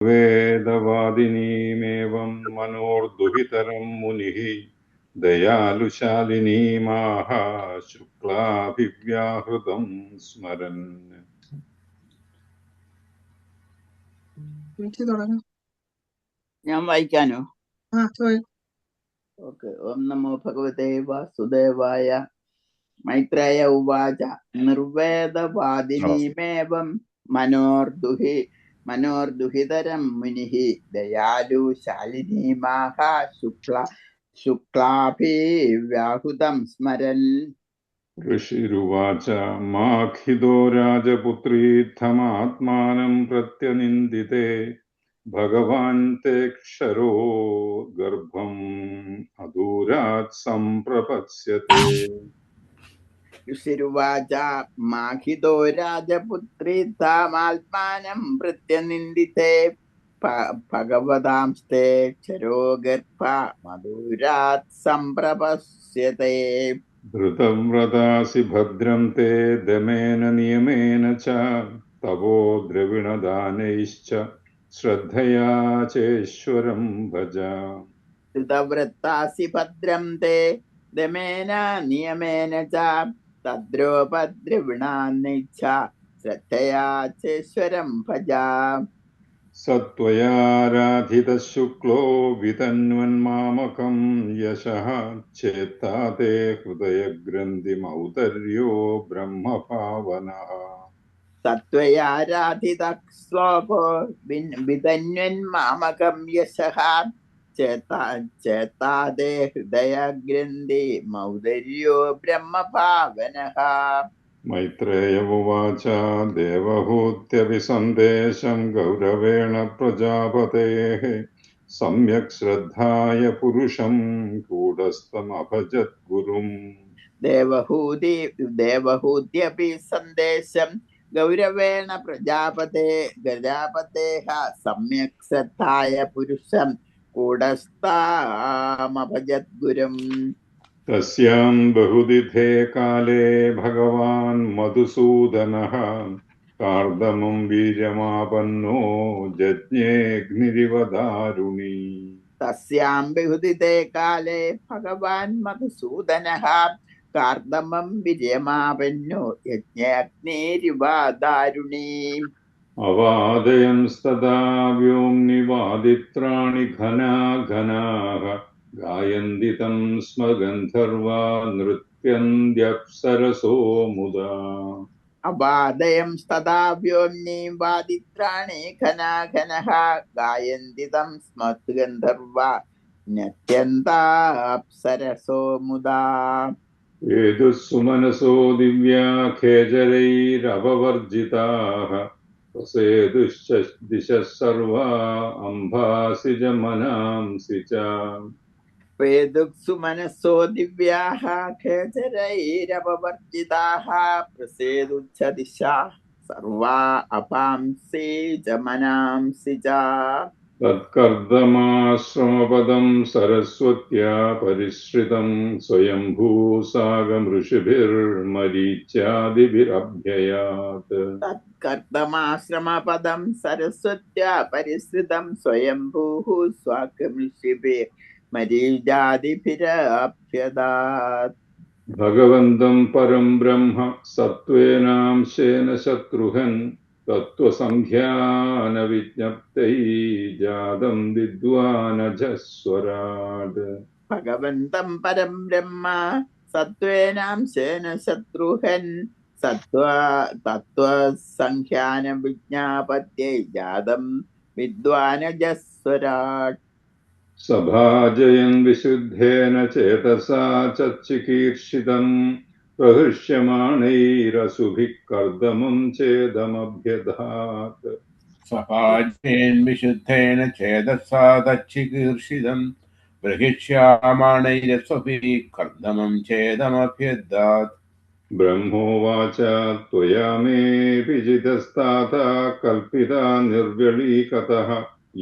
വേദവാദിനീമേവം മനോർദുഹിതരം മുനിഃ ദയാലുശാലിനീമാഹ ശുക്ലാഭിവ്യാഹൃതം സ്മരൻ. ഞാൻ വായിക്കാനോ? ഓക്കെ. ഓം നമോ ഭഗവതേ വാസുദേവായ. മൈത്രേയ ഉവാച നിർവേദവാദിനീമേവം മനോർദുഹിതരം മുനിഃ ദയാലു ശാലിനീമാഹ ശുക്ലാഭിവ്യാഹുതം സ്മരൻ. ഋഷിരുവാച മാഖിദോ രാജപുത്രീർത്ഥമാത്മാനം പ്രത്യനിന്ദിതേ ഭഗവാൻ തേ ക്ഷരോ ഗർഭം അദൂരാത് സംപ്രപത്സ്യത്തെ. ഋഷിരുവാച മാഖിതോ രാജപുത്രീത്താമാത്മാനം പ്രത്യനിന്ദിതേ ഭഗവതാംസ്തേ ക്ഷരോ ഗർഭ മധുരാത് സംപ്രപശ്യത്തെ. ധൃതവ്രതാസി ഭദ്രം തേ ദമേന നിയമേന ച തപോ ദ്രവിണദാനൈശ്ച ശ്രദ്ധയാ ചേശ്വരം ഭജ. ധൃതവ്രതാസി ഭദ്രം തേ ദമേന നിയമേന ച തദ്രോപദ്രവിണാന്നൈച്ഛ ശ്രദ്ധയാ ചേശ്വരം ഭജ. സത്വയാരാധിതഃ ശുക്ലോ വിതന്വന്മാമകം യശഃ ചേത്താ തേ ഹൃദയഗ്രന്ഥിമൗദര്യോ ബ്രഹ്മഭാവനഃ. സത്വയാരാധിതഃ ശ്ലോകോ വിതന്വന്മാമകം യശഃ ചേത്താ തേ ഹൃദയഗ്രന്ഥി മൗദര്യോ ബ്രഹ്മഭാവനഃ. മൈത്രേയ ഉവാച ദേവഹൂത്യപി സന്ദേശം ഗൗരവേണ പ്രജാപതേഃ സമ്യക് ശ്രദ്ധായ പുരുഷം കൂടസ്ഥമഭജത് ഗുരും. ദേവഹൂത്യപി സന്ദേശം ഗൗരവേണ പ്രജാപതേഃ സമ്യക് ശ്രദ്ധായ പുരുഷം കൂടസ്ഥാമഭജത് ഗുരും. തസ്യാം ബഹുദിധേ കാലേ ഭഗവാൻ മധുസൂദനഃ കാർദമം വീര്യമാപന്നോ ജജ്ഞേഗ്നിരിവ ദാരുണി. തസ്യാം ബഹുദിതേ കാലേ ഭഗവാൻ മധുസൂദനഃ കാർദമം വിജയമാപന്നോ യജ്ഞാഗ്നിരിവ ദാരുണീ. അവാദയംസ്തദാ വ്യോംനി വാദിത്രാണി ഘനാഘനാഃ ഗായന്തി തം സ്മ ഗന്ധർവാ നൃത്യന്ത്യപ്സരസോ മുദാ. അവാദയംസ്തദാ വ്യോംനി വാദിത്രാണി ഘനാഘനഃ ഗായന്തി തം സ്മ ഗന്ധർവാ നൃത്യന്ത്യപ്സരസോ മുദാ. ഏതുസുമനസോ ദിവ്യാ ഖേചരൈരപവർജിതാഃ പ്രസേതുശ്ച ദിശഃ സർവാ അംഭാസിജ മനാംസി ച. വേദുക്സു മനസ്സോ ദിവ്യാഃ ഖേചരൈരപവർജിതാഃ പ്രസേതുച്ഛ ദിശാഃ സർവാ അപാംസി ച മനാംസി ച. തത്കർദമാശ്രമപദം സരസ്വത്യാ പരിശ്രിതം സ്വയംഭൂസാഗം ഋഷിഭിർമരീച്യാദിഭിരഭ്യയാത്. തത്കർദമാശ്രമപദം സരസ്വത്യാ പരിശ്രിതം സ്വയംഭൂഃ സ്വാകം ഋഷിഭിർമരീചാദിഭിരഭ്യദാത്. ഭഗവന്തം പരം ബ്രഹ്മ സത്വേനാംശേന ശത്രുഹൻ തത്വസംഖ്യാന വിജ്ഞപ്തൈ ജാതം വിദ്വാനജസ്വരാട്. ഭഗവന്തം പരം ബ്രഹ്മ സത്വേനാംശേന ശത്രുഹൻ തത്വസംഖ്യാന വിജ്ഞാപത്യൈ ജാതം വിദ്വാനജസ്വരാട്. സഭാജയൻ വിശുദ്ധേന ചേതസാ ചികീർഷിതം പ്രഹൃഷ്യമാണൈരസുഭിഃ കർദമം ചേദമഭ്യധാത്. സഭാജയൻ വിശുദ്ധേന ചേതസാ ചികീർഷിതം പ്രഹൃഷ്യാമാണൈരസുഭിഃ കർദമം ചേദമഭ്യധാത്. ബ്രഹ്മോവാച ത്വയാ മേ വിജിതസ്താതാ കൽപ്പിതാ നിർവ്യളീകതഃ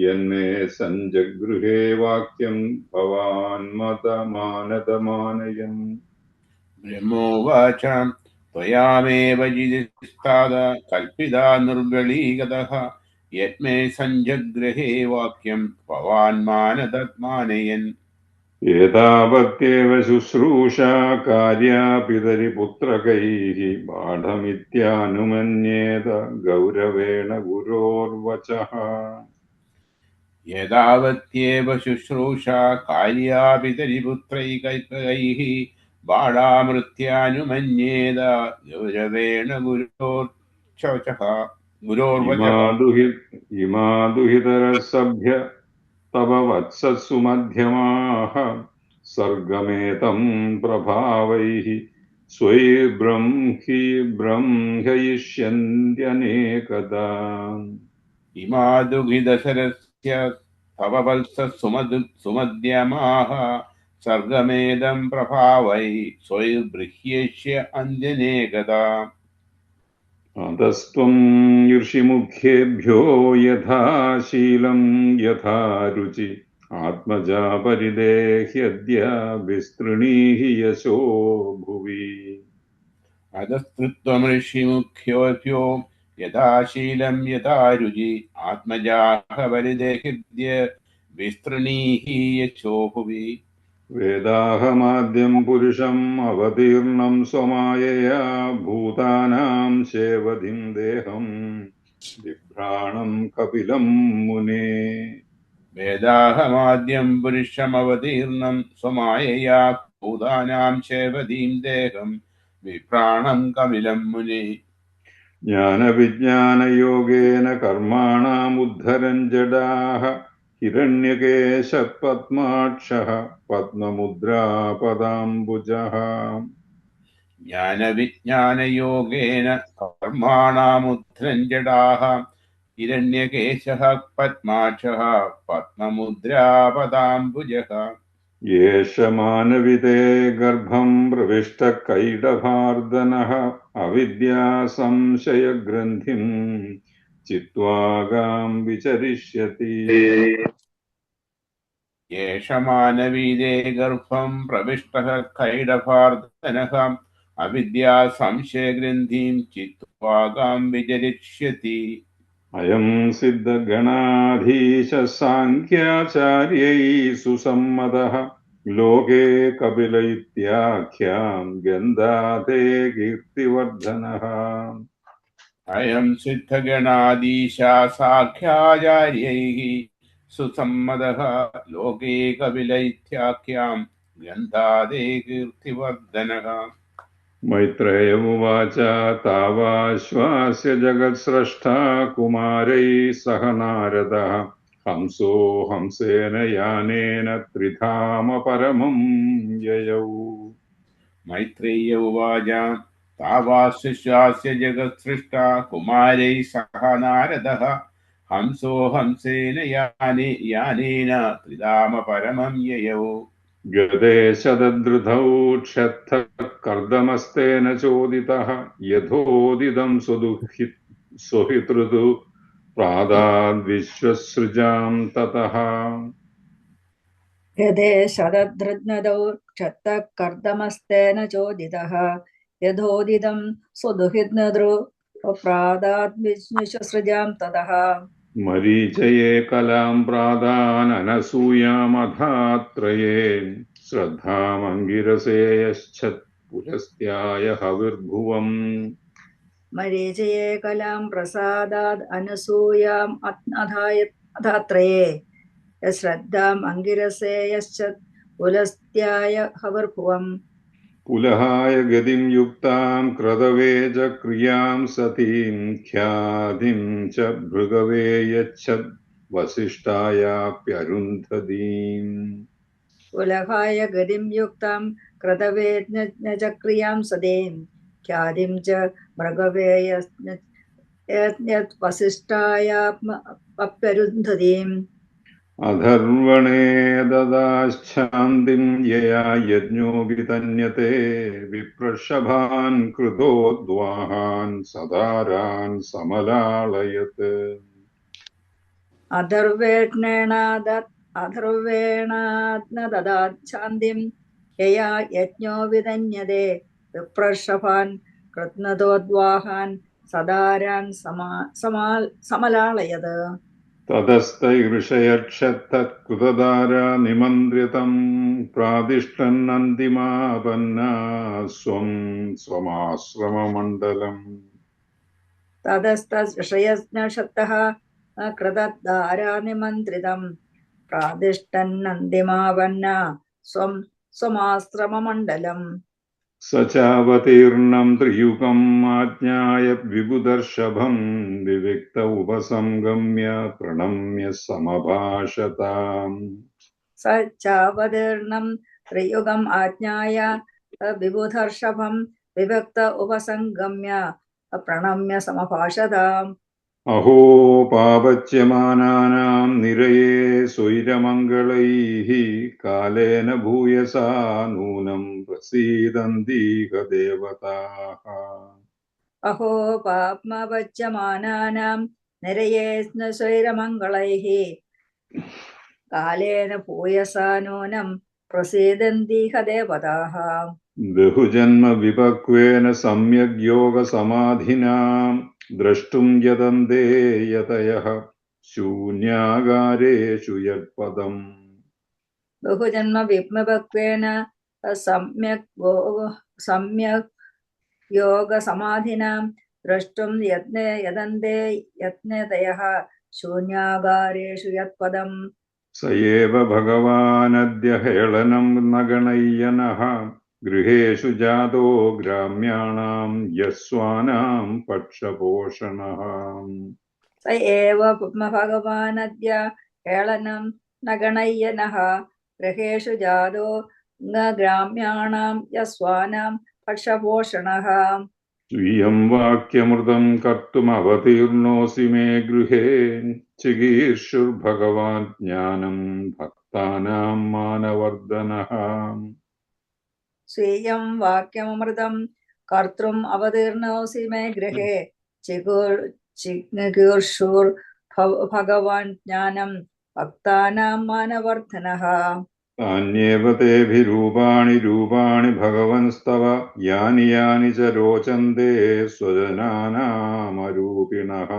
യന്മേ സഞ്ജഗൃഹേ വാക്യം ഭവാൻ മതമാനതമാനയൻ. ബ്രഹ്മോവാച ത്വയാമേവ ജിതസ്താതാ കൽപ്പിതാ നിർവ്യളീകതഃ यत्मे सञ्जगृहे वाक्यं भवान् मानयन् एतावत्येव शुश्रूषा कार्या पितरिपुत्रकैः बाढमित्यानुमन्येत गौरवेण गुरोर्वचः यदावत्येव शुश्रूषा कार्या पितरिपुत्रैकैः बाढामृत्यानुमन्येद गौरवेण गुरोर्वचः इमादुहितरः सभ्य तव वत्सत्सु मध्यमाः सर्गमेतं प्रभावैः ब्रह्मयिष्यन्त्यनेकदा इमादुघिदशरस्य तव वत्सः सुमध्यमाः सर्गमेदं प्रभावै स्वैर्बृह्येष्य अन्त्यनेकदा अतस्त्वं ऋषिमुखेभ्यो यथा शीलं यथा रुचि आत्मजा परिदेह्यद्य विस्तृणीहि यशो भुवि अधस्तृत्वं ऋषिमुख्योऽभ्यो यथा शीलं यथा रुचि आत्मजाः परिदेह्यद्य विस्तृणीहि यशो भुवि वेदाहमाद्यं पुरुषम् अवतीर्णं स्वमायया भूतानां शेवधिं देहं बिभ्राणं कपिलं मुने वेदाहमाद्यं पुरुषमवतीर्णं स्वमायया भूतानां शेवधीं देहं विप्राणं कपिलं मुने ज्ञानविज्ञानयोगेन कर्माणामुद्धरन् जडाः हिरण्यकेशपद्माक्षः पद्ममुद्रापदाम्बुजः ज्ञानविज्ञानयोगेन कर्माणामुद्धरन् जडाः हिरण्यकेशः पद्माक्षः पद्ममुद्रापदाम्बुजः येष मानविते गर्भं प्रविष्टः कैडभार्दनः अविद्यासंशयग्रन्थिं चित्वा गां विचरिष्यति येष मानवीदे गर्भं प्रविष्टः कैडभार्दनः अविद्यासंशयग्रन्थिं चित्वा गां विचरिष्यति अयं सिद्धगणाधीश साङ्ख्याचार्यैः सुसम्मतः लोके कपिल इत्याख्यां गन्धाते कीर्तिवर्धनः अयं सिद्धगणाधीशा साख्याचार्यैः सुसम्मतः लोके कपिल इत्याख्यां गन्धाते कीर्तिवर्धनः मैत्रेय उवाच तावाश्वास्य जगत्स्रष्टा कुमारैः सह नारदः हंसो हंसेन यानेन त्रिधाम परमं ययौ मैत्रेय उवाच तावाश्वास्य जगत्सृष्टा कुमारैः सह नारदः हंसो हंसेन यानेन त्रिधाम परमं ययौ गदे शतधृतौ क्षत्थः कर्दमस्तेन चोदितः यथोदितं स्वहितृतु प्रादाद्विश्वसृजां ततः यदे शतधृन्नदौ क्षत्तः कर्दमस्तेन चोदितः यथोदितं सुदुहितृ प्रादाद्विश्वसृजां ततः मरीचये कलां प्रादाननसूयामधात्रये श्रद्धामङ्गिरसे यश्चत् पुलस्त्याय हविर्भुवम् मरीचये कलां प्रसादाद् अनसूयाम् अधात्रये यश्रद्धाम् अङ्गिरसे यश्चत् पुलस्त्याय हविर्भुवम् पुलहाय गतिं युक्तां क्रदवे च क्रियां सतीं ख्यातिं च भृगवे यच्छत् वसिष्ठायाप्यरुन्धतीम् पुलहाय गतिं युक्तां क्रदवे न च क्रियां सतीं ख्यातिं च भृगवे यत् वसिष्ठायाप्यरुन्धतीम् अधर्वणे ददाश्चान्दिं यया यज्ञो वितन्यते विप्रषभान् कृतोद्वाहान् सदारान् समलालयत् अधर्वेण ददाच्छान्तिं यया यज्ञो वितन्यते विप्रषभान् कृत्नतोद्वाहान् സദാരാൻ സമലാളയത്. തതസ്തൈർഷയക്ഷത്തത്കൃതധാരാ നിമന്ത്രിതം പ്രാതിഷ്ഠന്നന്തിമാപന്നാ സ്വം സ്വമാശ്രമമണ്ഡലം. തതസ്തൃഷയജ്ഞശബ്ദഃ കൃതധാരാനിമന്ത്രിതം പ്രാതിഷ്ഠന്നന്തിമാവന്ന സ്വം സ്വമാശ്രമമണ്ഡലം. സ ചാവതീർണം ത്രിയുഗം ആജ്ഞായ വിബുദർഷഭം വിവിക്ത ഉപസംഗമ്യ പ്രണമ്യ സമഭാഷതാം. സ ചാവതീർണം ത്രിയുഗം ആജ്ഞായ വിബുധർഷഭം വിഭക്ത ഉപസംഗമ്യ പ്രണമ്യ സമഭാഷതാം. അഹോ പാപച്യമാനാനാം നിരയേ സ്വൈരമംഗളൈഃ കാലേന ഭൂയസാ നൂനം പ്രസീദന്തീഹ ദേവതാഃ. അഹോ പാപ്മപച്യമാനാനാം നിരയേ സ്വൈരമംഗളൈഃ കാലേന ഭൂയസാ നൂനം പ്രസീദന്തീഹ ദേവതാഃ. ബഹുജന്മ വിപക്വേന സമ്യഗ് യോഗസമാധിനാം ദ്രഷ്ടും യതന്തെ യതയഃ ശൂന്യാകാരേഷു യത്പദം. ബഹുജന്മ വിപക്വേന സമ്യക് യോഗസമാധിനാം ദ്രഷ്ടും യതന്തെ യത്നതയഃ ശൂന്യാകാരേഷു യത്പദം. സ ഏവ ഭഗവാനദ്യ ഹേളനം ന ഗണയ്യനഃ ഗൃഹേഷു ജാതോ ഗ്രാമ്യാണാം യസ്വാനാം പക്ഷപോഷണഃ. സ ഏവ ഭഗവാനദ്യ ഹേളനം ന ഗണയ്യനഃ ഗൃഹേഷു ജാതോ ഗ്രാമ്യാണാം യസ്വാനാം പക്ഷപോഷണഃ. സ്വിയം വാക്യമൃതം കർത്തുമവതീർണോऽസി മേ ഗൃഹേ ചികീർഷുർഭഗവാൻ ജ്ഞാനം ഭക്താനാം മാനവർദ്ധനഃ. സ്വേയം വാക്യമമൃതം കർത്തൃം അവതീർണോऽസി മേ ഗൃഹേ ചികീർഷുർ ഭഗവാൻ ജ്ഞാനം ഭക്താനാം മാനവർദ്ധനഃ. താന്യേവ തേഭിരൂപാണി രൂപാണി ഭഗവൻസ്തവ യാനി യാനി ച രോചന്തെ സ്വജനാനാമരൂപിണഃ.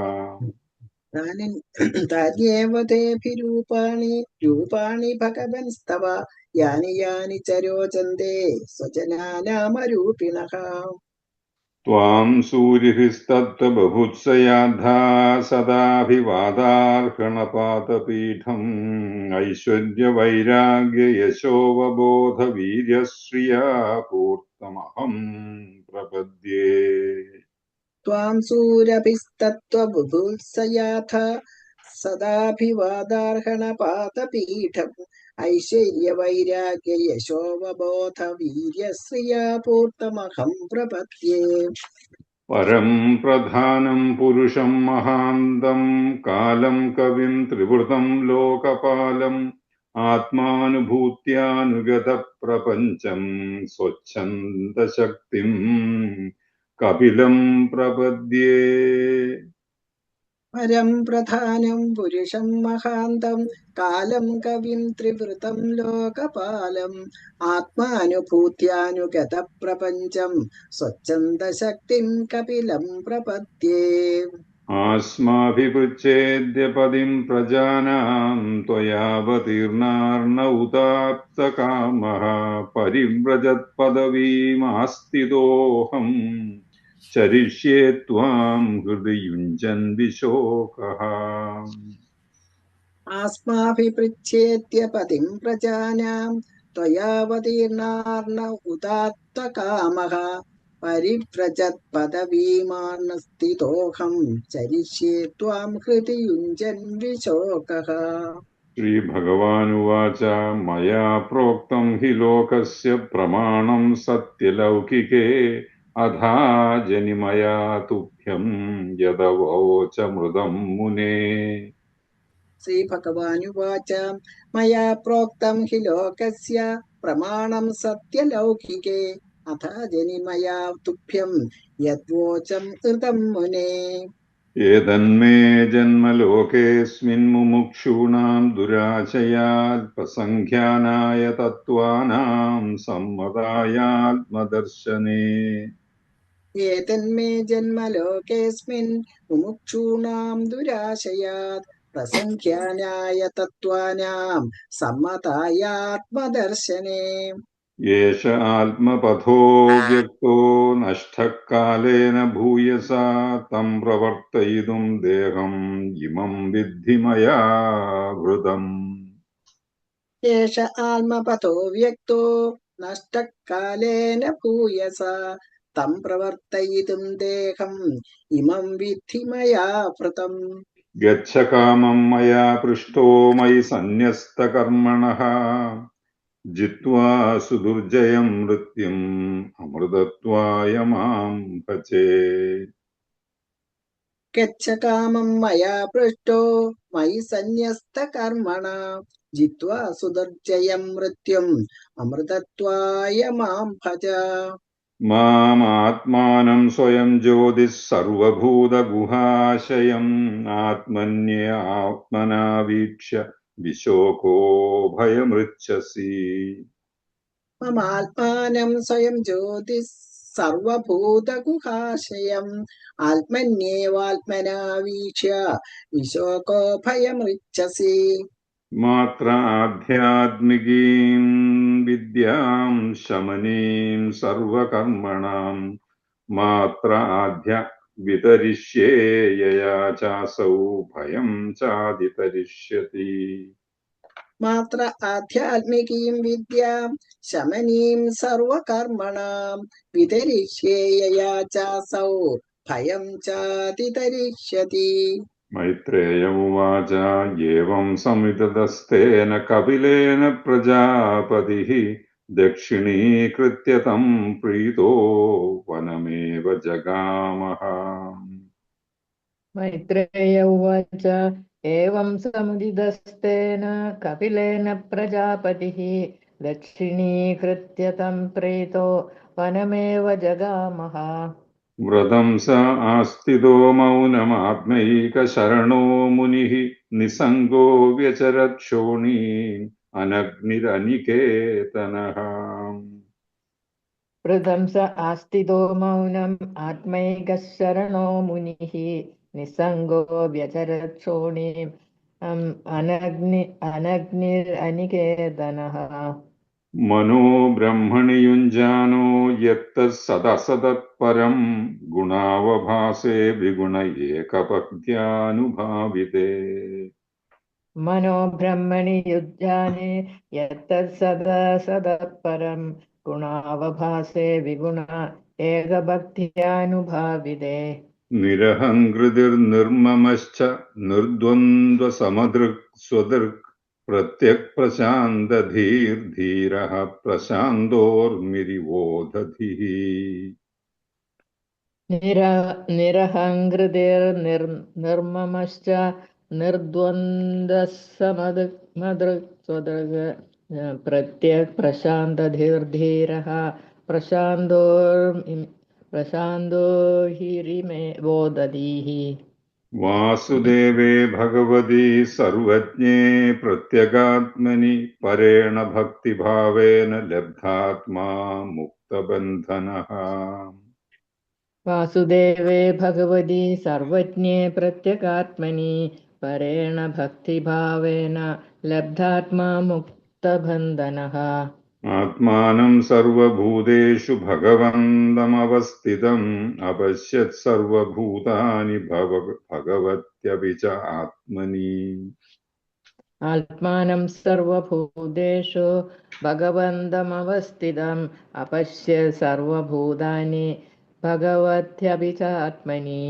താന്യേവ തേഭിരൂപാണി രൂപാണി ഭഗവൻസ്തവ യാനി യാനി ച രോചന്തെ സ്വജനാനാമരൂപിണഃ. ത്വാം സൂര്യഭിസ്തത്ര ബഭുത്സയാദ്ധാ സദാഭിവാദാർഹണപാതപീഠം ഐശ്വര്യവൈരാഗ്യയശോവബോധവീര്യശ്രിയാ പൂർത്തമഹം പ്രപദ്യേ. ത്വാം സൂരഭിസ്തത്വബുഭുത്സയാഥ സദാഭിവാദാർഹണപാതപീഠം ഐശ്വര്യവൈരാഗ്യയശോവബോധവീര്യശ്രിയാ പൂർത്തമഹം പ്രപദ്യേ. പരം പ്രധാനം പുരുഷം മഹാന്തം കാലം കവിം ത്രിവൃതം ലോകപാലം ആത്മാനുഭൂത്യാനുഗത പ്രപഞ്ചം സ്വച്ഛന്ദശക്തിം കപിലം പ്രപദ്യേ. പരം പ്രധാനം പുരുഷം മഹാന്തം കാലം കവിം ത്രിവൃതം ലോകപാലം ആത്മാനുഭൂത്യാനുഗത പ്രപഞ്ചം സ്വച്ഛന്ദശക്തിം കപിലം പ്രപദ്യേ. ആസ്മാഭിപൃച്ഛേദ്യ പതിം പ്രജാനാം ത്വയാവതീർണാർണ ഉദാപ്തകാമഃ പരിവ്രജത്പദവീമാസ്ഥിതോऽഹം ചരിഷ്യേ ത്വാം ഹൃദി യുഞ്ജൻ വിശോകഃ. ആസ്മാഭിപൃച്ഛേദ്യ പതിം പ്രജാനാം ത്വയാവതീർണാർണ ഉദാത്തകാമഃ പരിവ്രജത്പദവീമാർണസ്ഥിതോऽഹം ചരിഷ്യേ ത്വാം ഹൃദി യുഞ്ജൻ വിശോകഃ. ശ്രീഭഗവാനുവാച മയാ പ്രോക്തം ഹി ലോകസ്യ പ്രമാണം സത്യലൗകികേ അഥാ ജനിമയാ തുഭ്യം യദവോചമൃതം മുനേ. ശ്രീഭഗവാനുവാച മയാ പ്രോക്തം ഹി ലോകസ്യ പ്രമാണം സത്യലൗകികേ അഥാ ജനിമയാ തുഭ്യം യദ്വോചം ഋതം മുനേ. ഏതന്മേ ജന്മലോകേസ്മിൻ മുമുക്ഷൂണാം ദുരാശയാൽപസംഖ്യാനായ തത്വാനാം സമ്മതായാത്മദർശനേ. एतन्मे जन्मलोकेऽस्मिन् मुमुक्षूणां दुराशयात् प्रसङ्ख्यानाय तत्त्वानां सम्मतायात्मदर्शने एष आत्मपथो व्यक्तो नष्टः कालेन भूयसा तं प्रवर्तयितुं देहम् इमं विद्धि मया वृतम् एष आत्मपथो व्यक्तो नष्टः कालेन भूयसा तं प्रवर्तयितुं देहम् इमं विद्धि मया वृतम् गच्छ कामं मया पृष्टो मयि सन्न्यस्तकर्मणः जित्वा सुदुर्जयं मृत्युम् अमृतत्वाय मां भजे गच्छ कामं मया पृष्टो मयि सन्न्यस्तकर्मणा जित्वा सुदुर्जयं मृत्युम् अमृतत्वाय मां भज मामात्मानं स्वयं ज्योतिः सर्वभूतगुहाशयम् आत्मन्यात्मना वीक्ष्य विशोको भयमृच्छसि ममात्मानं स्वयं ज्योतिः सर्वभूतगुहाशयम् आत्मन्येवात्मना वीक्ष्य विशोको भयमृच्छसि मात्राध्यात्मिकीं विद्यां शमनीं सर्वकर्मणां मात्राध्य वितरिष्ये यया चासौ भयं चादितरिष्यति मात्र आध्यात्मिकीं विद्यां शमनीं सर्वकर्मणां वितरिष्ये यया चासौ भयं चातितरिष्यति मैत्रेय उवाच एवं समितदस्तेन कपिलेन प्रजापतिः दक्षिणीकृत्य तं प्रीतो वनमेव जगामः मैत्रेय उवाच एवं समुदितस्तेन कपिलेन प्रजापतिः दक्षिणीकृत्य तं प्रीतो वनमेव जगामः व्रतं स आस्थितो मौनमात्मैकशरणो मुनिः निसङ्गो व्यचरक्षोणीम् अनग्निरनिकेतनः वृतं स आस्थितो मौनम् आत्मैकः शरणो मुनिः निसङ्गो व्यचरक्षोणीम् अनग्निरनिकेतनः मनो ब्रह्मणि युञ्जानो यत्तः सदसदत्परम् गुणावभासे विगुण एकपक्त्यानुभाविते मनो ब्रह्मणि युज्याने यत्तत्सदसदपरं गुणावभासे विगुण एकभक्त्यानुभाविते निरहङ्कृतिर्निर्ममश्च निर्द्वन्द्वसमदृक् स्वदृक् प्रत्यक्प्रशान्तधीर्धीरः प्रशान्तोर्मिरिवोदधिः निरहङ्कृतिर्निर्ममश्च निर्द्वन्द्वसमदृक् प्रत्यक्प्रशान्तधीर्धीरः प्रशान्तो हिरिमे वोदधीः वासुदेवे भगवती सर्वज्ञे प्रत्यगात्मनि परेण भक्तिभावेन लब्धात्मा मुक्तबन्धनः वासुदेवे भगवती सर्वज्ञे प्रत्यगात्मनि परेण भक्तिभावेन लब्धात्मा मुक्तबन्धनः आत्मानं सर्वभूतेषु भगवन्तमवस्थितम् अपश्यत् सर्वभूतानि भगवत्यपि च आत्मनि आत्मानं सर्वभूतेषु भगवन्तमवस्थितम् अपश्य सर्वभूतानि भगवत्यपि च आत्मनि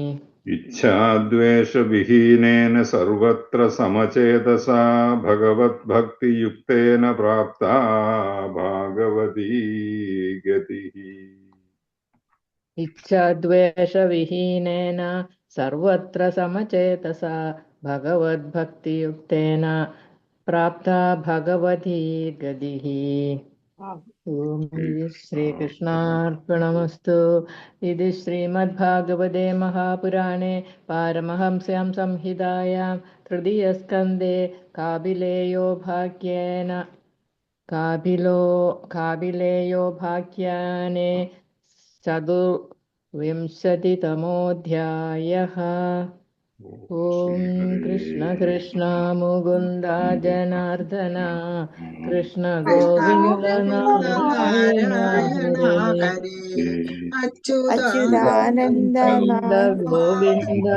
इच्छाद्वेषविहीनेन सर्वत्र समचेतसा भगवद्भक्तियुक्तेन प्राप्ता भागवती गतिः इच्छाद्वेषविहीनेन सर्वत्र समचेतसा भगवद्भक्तियुक्तेन प्राप्ता भगवती गतिः ओम श्रीकृष्णार्पणमस्तु। इति श्रीमद्भागवते महापुराणे पारमहंस्यां संहितायां तृतीयस्कन्धे काबिलेयोपाख्याने विंशतितमोऽध्यायः। ॐ कृष्ण कृष्ण मुकुन्द जनार्दन कृष्ण കൃഷ്ണ गोविन्द ഗോവിന്ദ नारायण നാരായണ हरे ഹരേ അച്യുതാനന്ദ गोविन्द गोविन्द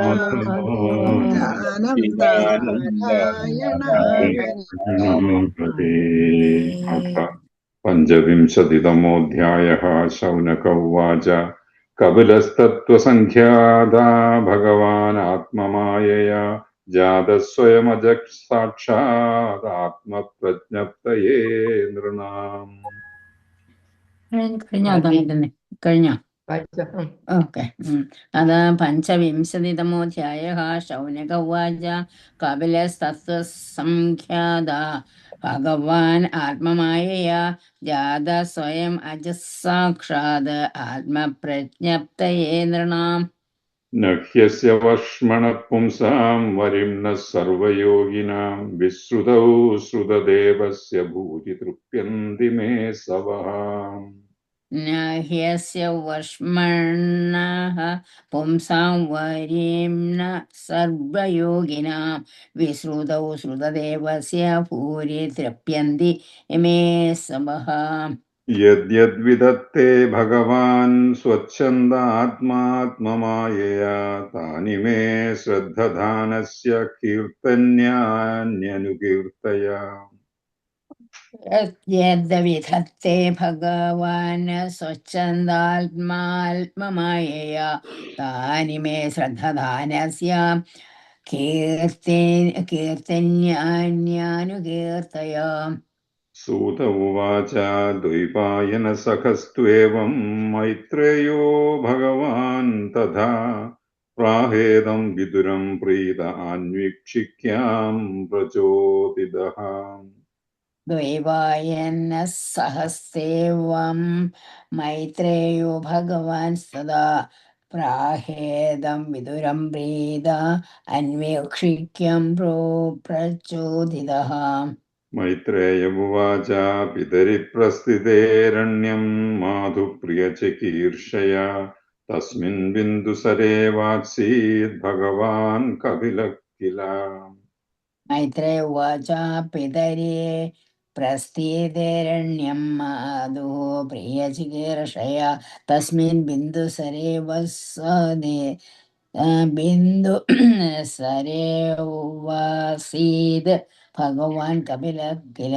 അച്യുതാനന്ദ നാരായണ ഹരേ. अथ पञ्चविंशतितमोऽध्यायः। शौनक उवाच कपिलस्तत्त्वसङ्ख्याता भगवान् आत्ममायया जातः स्वयमजः साक्षात् आत्मप्रज्ञप्तये नृणाम्। കഴിഞ്ഞോ തന്നെ കഴിഞ്ഞോ? पञ्चमम् ഓക്കെ. അത് പഞ്ചവിംശതിതമോധ്യായ. ശൗനക ഉവാച കപിലസ്തത്വസംഖ്യാത ഭഗവാൻ ആത്മമായയാ ജാത സ്വയം അജസാക്ഷാത് ആത്മപ്രജ്ഞപ്തയേ നൃണാം. न ह्यस्य वर्ष्मणः पुंसां वरिम्नः सर्वयोगिनां विश्रुतौ श्रुतदेवस्य भूति तृप्यन्ति मे सवः। न ह्यस्य वर्ष्मणः पुंसां वरीम्न सर्वयोगिनां विश्रुतौ श्रुतदेवस्य भूरि तृप्यन्ति इमे सवः. यद्यद्विदत्ते भगवान् स्वच्छन्दात्मात्ममायया तानि मे श्रद्धधानस्य कीर्तन्यान्यनुकीर्तय। यद्विधत्ते भगवान् स्वच्छन्दात्मात्ममायया तानि मे श्रद्धधानस्य कीर्तन्यान्यानुकीर्तय. सूत उवाच द्वैपायनसखस्त्वेवं मैत्रेयो भगवान् तथा प्राहेदं विदुरं प्रीत अन्वीक्षिक्यां प्रचोदितः। द्वैवायनः सहस्तेवं मैत्रेयो भगवान् सदा प्राहेदं विदुरं प्रीत अन्वीक्षिक्यं प्रचोदितः. मैत्रेय उवाच पितरिप्रस्थितेरण्यं माधुप्रियचिकीर्षया तस्मिन् बिन्दुसरे वात्सीत् भगवान् कपिलः किल। मैत्रेय उवाच पितरे प्रस्थितेरण्यं माधुः प्रियचिकीर्षया तस्मिन् बिन्दुसरे वसने बिन्दुसरे वसीद् भगवान् कपिलः किल.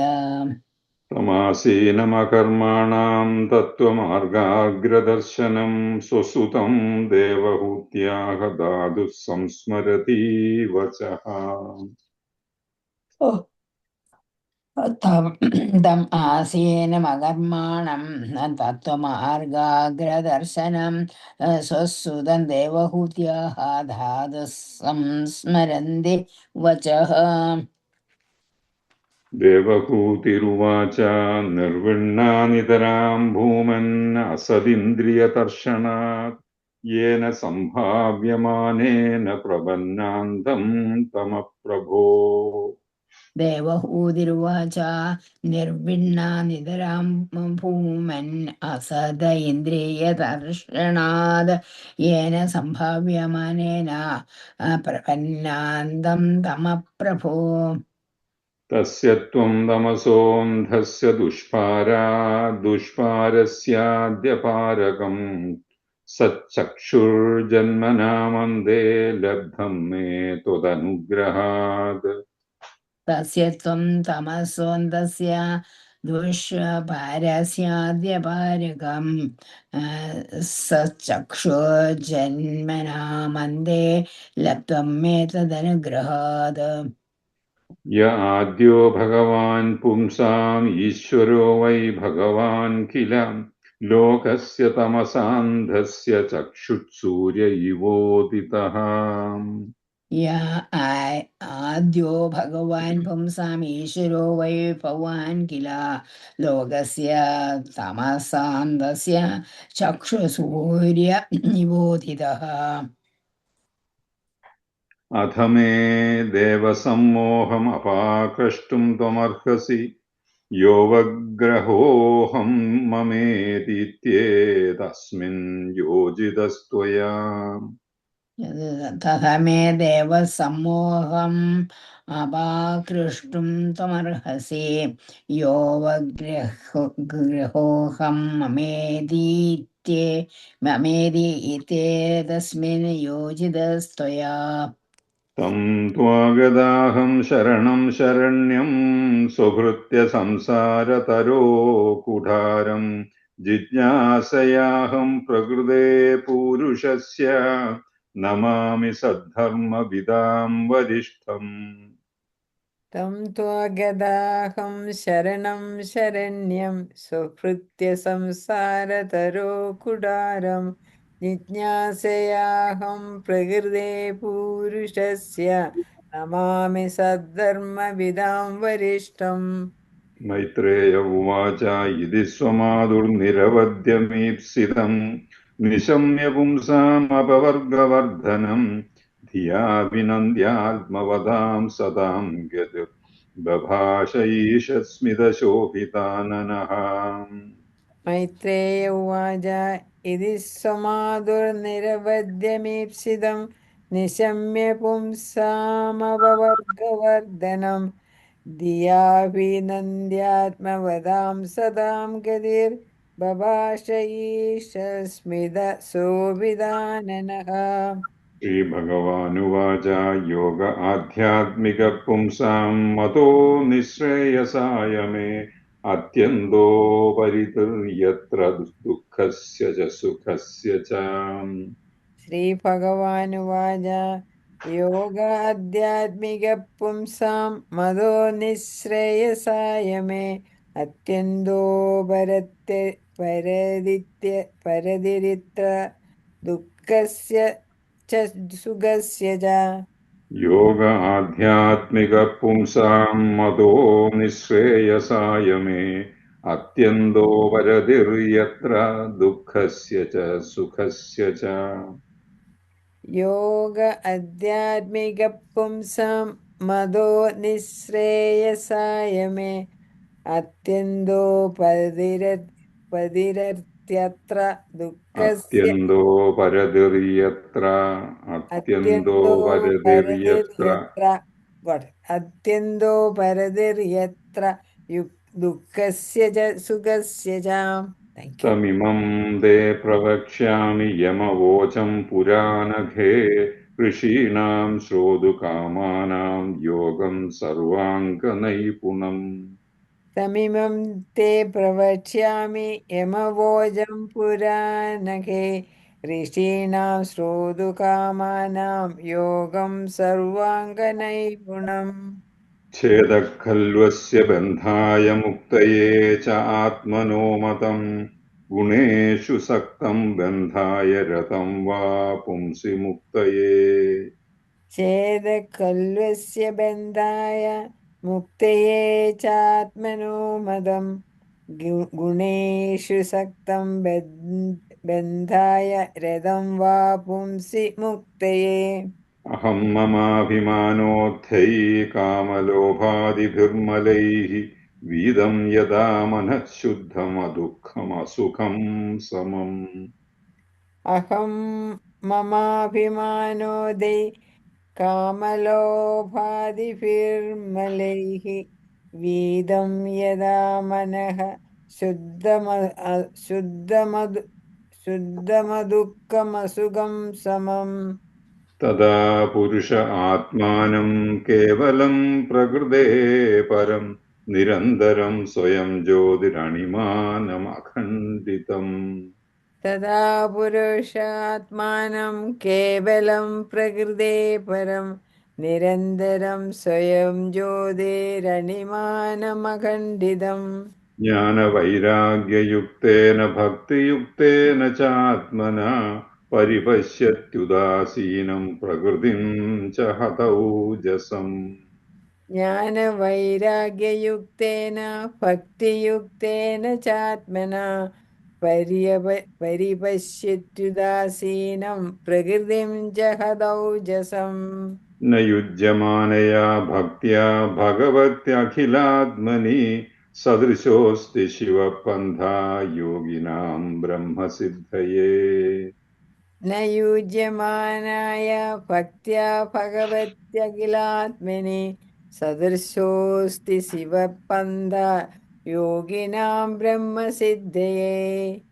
तमासीनमकर्माणां तत्त्वमार्गाग्रदर्शनं स्वसुतं देवहूत्याः दातुः संस्मरति वचः। तम् आसीनमकर्माणं तत्त्वमार्गाग्रदर्शनं स्वसुतं देवहूत्याः धातुः संस्मरन्ति वचः. देवहूतिरुवाच निर्विण्णानितरां भूमन् असदिन्द्रियतर्षणात् येन सम्भाव्यमानेन प्रपन्नान्तं तमप्रभो। देवहूतिरुवाच निर्विण्णानितरां भूमन् असद इन्द्रियदर्शनाद् येन सम्भाव्यमानेन प्रपन्नान्तं तमप्रभो. तस्य त्वं तमसोऽन्धस्य दुष्पारस्याद्यपारकम् सच्चक्षुर्जन्मनामन्दे लब्धं मे त्वदनुग्रहात्। तस्य त्वं तमसोऽन्धस्य दुष्पारस्याद्यपारकं सचक्षुर्जन्मना मन्दे लब्ध्वं मे तदनुग्रहात्. य आद्यो भगवान् पुंसाम् ईश्वरो वै भगवान् किल लोकस्य तमसान्धस्य चक्षुत्सूर्य इवोदितः। आद्यो भगवान् पुंसाम् ईश्वरो वै भगवान् किल लोकस्य तमसान्धस्य चक्षुसूर्य निबोधितः. अथ मे देवसम्मोहमपाकर्ष्टुं त्वमर्हसि यो वग्रहोऽहं ममेतीत्येतस्मिन् योजितस्त्वया तथा मे देव सम्मोहम् अपाकृष्टुं त्वमर्हसि यो वग्रहोऽहं ममेदि इत्येतस्मिन् योजितस्त्वया तं त्वागदाहं शरणं शरण्यं सुहृत्य संसारतरो कुठारं जिज्ञासयाहं प्रकृते पूरुषस्य नमामि सद्धर्मविदां वरिष्ठम् तं त्वगदाहं शरणं शरण्यं सुहृत्य संसारतरो कुडारं जिज्ञासयाहं प्रकृते पुरुषस्य नमामि सद्धर्मविदां वरिष्ठम् मैत्रेय उवाच इति स्वमाधुर्निरवध्यमीप्सितम् निशम्य पुंसामपवर्गवर्धनम् धिया विनन्द्यात्मवदां सदां बभाष ईशस्मितशोभिताननः मैत्रेय उवाच इति समाधुर्निरवध्यमीप्सितं निशम्य पुंसामपवर्गवर्धनं धियाभिनन्द्यात्मवदां सदां गतिर्बभाष ईशस्मितशोभिताननः श्रीभगवानुवाच योग आध्यात्मिकपुंसां मतो निःश्रेयसाय मे अत्यन्तोपरितिर्यत्र दुःखस्य च सुखस्य च श्रीभगवानुवाच योग आध्यात्मिकपुंसां मदो निःश्रेयसाय मे परदिरित्र दुःखस्य च सुखस्य च योग आध्यात्मिकपुंसां मतो निःश्रेयसाय मे अत्यन्तोपरतिर्यत्र दुःखस्य च सुखस्य च योग आध्यात्मिकपुंसां मदो निःश्रेयसाय मे अत्यन्तोपरतिरत्यत्र दुःखस्य अत्यन्तोपरतिर्यत्र अत्यन्तोपरतिर्यत्र दुःखस्य च सुखस्य च Thank you. तमिमं ते प्रवक्ष्यामि यमवोचं पुराणघे ऋषीणां श्रोतुकामानां योगं सर्वाङ्गनैपुणम् तमिमं ते प्रवक्ष्यामि यमवोचं पुराणके ऋषीणां श्रोतुकामानां योगं सर्वाङ्गनैपुणम् छेदः खल्वस्य बन्धाय मुक्तये च आत्मनो मतम् गुणेषु सक्तं बन्धाय रतं वा पुंसि मुक्तये छेदकल्वस्य बन्धाय मुक्तये चात्मनो मदं गुणेषु सक्तं बन्धाय रतं वा पुंसि मुक्तये अहं ममाभिमानोत्थैः कामलोभादिभिर्मलैः वीदं यदा मनः शुद्धमदुःखमसुखं समम् अहं ममाभिमानोदय कामलोभादिभिर्मलैः वीदं यदा मनः शुद्धमदुःखमसुखं समम् तदा पुरुष आत्मानं केवलं प्रकृते परं निरन्तरं स्वयं ज्योतिरणिमानमखण्डितम् तदा पुरुषात्मानं केवलं प्रकृते परं निरन्तरं स्वयं ज्योतिरणिमानमखण्डितम् ज्ञानवैराग्ययुक्तेन भक्तियुक्तेन चात्मना परिपश्यत्युदासीनं प्रकृतिं च हतौजसम् ज्ञानवैराग्ययुक्तेन भक्तियुक्तेन चात्मना परिपश्यत्युदासीनं प्रकृतिं च हतौजसम् न युज्यमानया भक्त्या भगवत्यखिलात्मनि सदृशोऽस्ति शिवपन्था योगिनां ब्रह्मसिद्धये न युज्यमानाय भक्त्या भगवत्यखिलात्मने सदृशोऽस्ति शिवपन्थ योगिनां ब्रह्मसिद्धये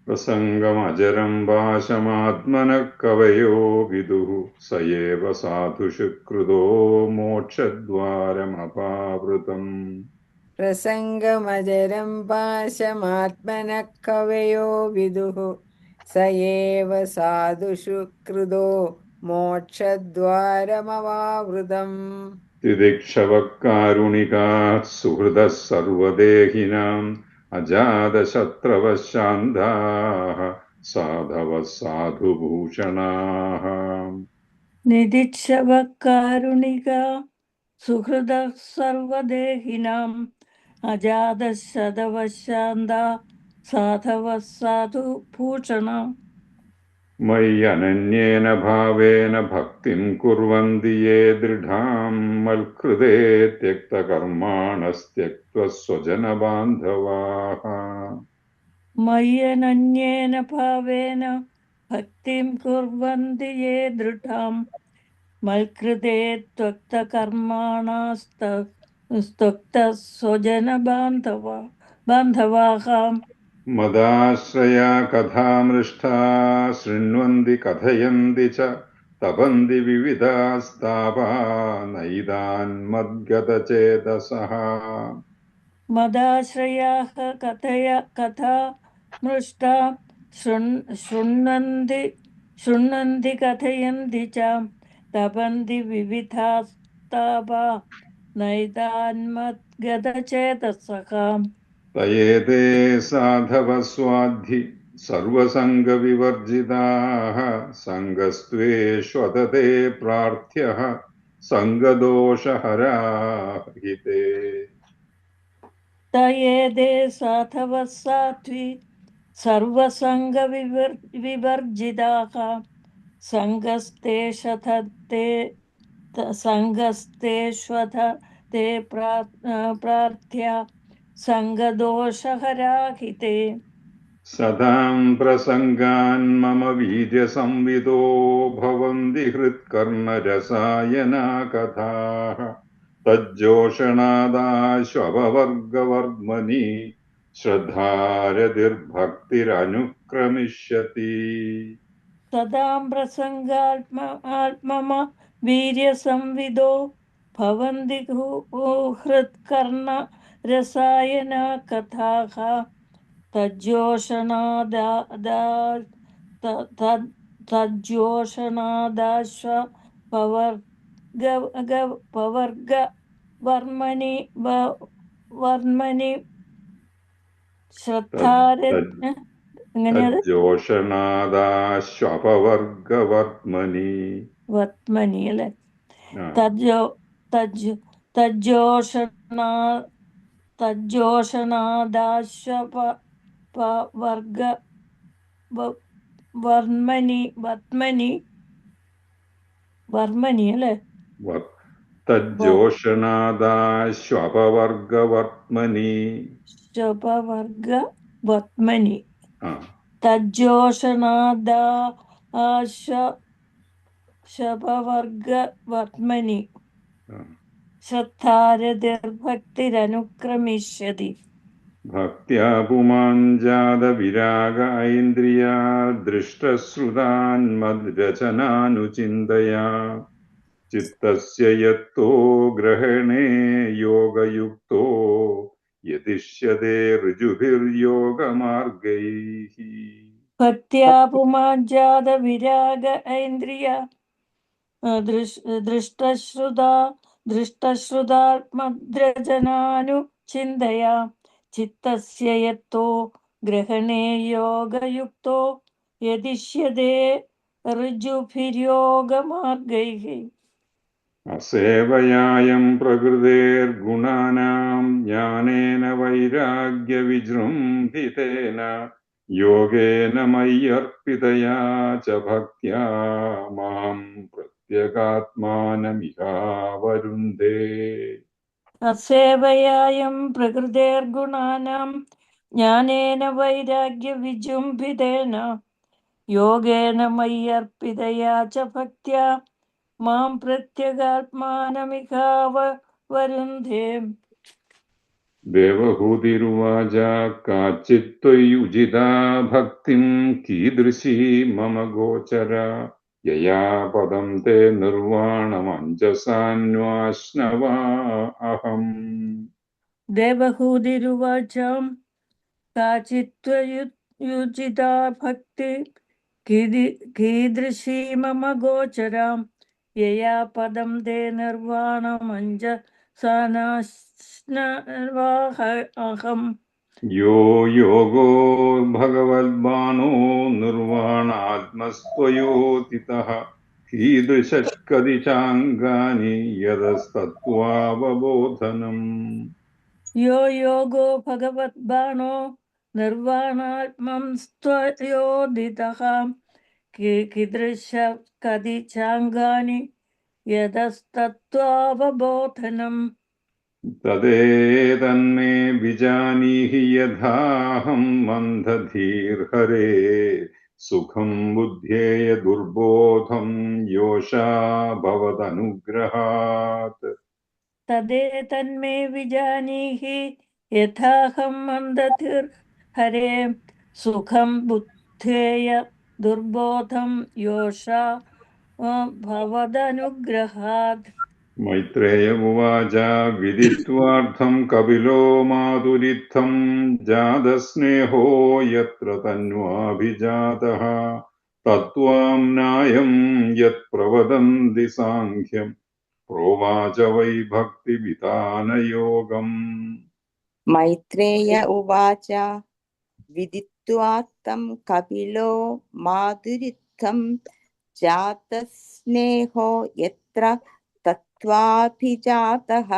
प्रसङ्गमजरं भाषमात्मनः कवयो विदुः स एव साधुषु कृतो मोक्षद्वारमपावृतम् प्रसङ्गमजरं पाशमात्मनः कवयो विदुः स एव साधुषु कृतो मोक्षद्वारमवावृतम् तिदिक्षवः कारुणिकाः सुहृदः सर्वदेहिनाम् अजातशत्रवः शान्ताः साधवः साधुभूषणाः निदिक्षवः कारुणिका सुहृदः सर्वदेहिनाम् अजातः शतवः शान्ता साधवः साधुभूषणा मय्यनन्येन भावेन भक्तिं कुर्वन्ति ये दृढां मत्कृते त्यक्तकर्माणस्त्यक्त्वा स्वजनबान्धवाः मय्यनन्येन भावेन भक्तिं कुर्वन्ति ये दृढां मत्कृते त्वक्तकर्माणास्तक्तः स्वजनबान्धवाः मदाश्रया कथामृष्टा शृण्वन्ति कथयन्ति च तपन्ति विविधास्तापा नैदान्मद्गतचेतसः मदाश्रयाः कथा मृष्टा शृण्वन्ति कथयन्ति च तपन्ति विविधास्तापा नैतान्मद्गतचेतसः तयेते साधवस्वाद्धि सर्वसङ्गविवर्जिताः सङ्गस्त्वेष्वतते प्रार्थ्यः सङ्गदोषहराहिते तयेते साधवः साध्वी सर्वसङ्गविवर्जिताः सङ्गस्तेष्वते प्रार्थ्या सङ्गदोषहराहिते सदां प्रसङ्गान् मम वीर्यसंविदो भवन्ति हृत्कर्णरसायना कथाः तज्जोषणादाश्ववर्गवर्मणि श्रद्धारतिर्भक्तिरनुक्रमिष्यति सदां प्रसङ्गात्मम वीर्यसंविदो भवन्ति हृत्कर्णरसायना कथाः तज्जोषणादाश्ववर्गवर्मणि തജ്ജോഷണാദാശ്വപവർഗവർമണി വർമ്മനി അല്ലെ വർമ്മനി അല്ലെ തജ്ജോഷണാദാശ്വപവർഗവർമണി ശപവർഗവർമ്മനി തജ്ജോഷണാദാശപവർഗവർമ്മനി ശ്രദ്ധാരതിർഭക്തിരനുക്രമിഷ്യതി ഭക്ത്യാ പുമാഞ്ജാതവിരാഗ ഐന്ദ്രിയാ ദൃഷ്ടശ്രുതാൻ മദ്രചനാനുചിന്തയാ ചിത്തസ്യ യത്തോ ഗ്രഹണേ യോഗയുക്തോ യതിഷ്യതേ ഋജുഭിർയോഗമാർഗൈഃ ഭക്ത്യാ പുമാഞ്ജാതവിരാഗ ഐന്ദ്രിയ ദൃഷ്ടശ്രുതാത്മദ്രജനാനുചിന്തയാ ചിത്തസ്യ യത്തോ ഗ്രഹണേ യോഗയുക്തോ യതിഷ്യതേ ഋജുഭിര്യോഗമാർഗൈഃ അസേവയായം പ്രകൃതേർഗുണാനാം ജ്ഞാനേന വൈരാഗ്യവിജൃംഭിതേന യോഗേന മയ്യർപ്പിതയാ ച ഭക്ത്യാ മാം പ്രത്യഗാത്മാനമിഹാവരുന്ധേ असेवयायं प्रकृतेर्गुणानां ज्ञानेन वैराग्यविजृम्भितेन योगेन मय्यर्पितया च भक्त्या मां प्रत्यगात्मानमिहावरुन्धे। देवहूतिरुवाच काचित्त्वयुजिता भक्तिं कीदृशी मम गोचरा यया पदं ते निर्वाणमञ्जसान्वाश्नवा अहम्। देवहूतिरुवाच काचित्त्वयुजिता भक्ति कीदृशी मम गोचरा यया पदं ते निर्वाणमञ्जसानाश्नवाहम्। यो योगो भगवद्बाणो निर्वाणात्मस्त्वयोतितः कीदृशः कदिचाङ्गानि यदस्तत्त्वावबोधनम्। यो योगो भगवद्बाणो निर्वाणात्मस्त्वयोदितः कीदृश कदि चाङ्गानि यतस्तत्त्वावबोधनम्। तदेतन्मे विजानीहि यथाहं मन्दधीर्हरे सुखं बुद्ध्येय दुर्बोधं योषा भवदनुग्रहात्। तदेतन्मे विजानीहि यथाहं मन्दधिर्हरे सुखं बुद्धेय दुर्बोधं योषा भवदनुग्रहात्। मैत्रेय उवाच विदित्वार्थं कपिलो मातुरित्थं जातस्नेहो यत्र तन्वाभिजातः तत्त्वाम्नायं यत्प्रवदन्ति साङ्ख्यं प्रोवाच वै भक्तिविधानयोगम्। मैत्रेय उवाच विदित्वा तं कपिलो माधुरित्थं जातस्नेहो यत्र तत्त्वाभिजातः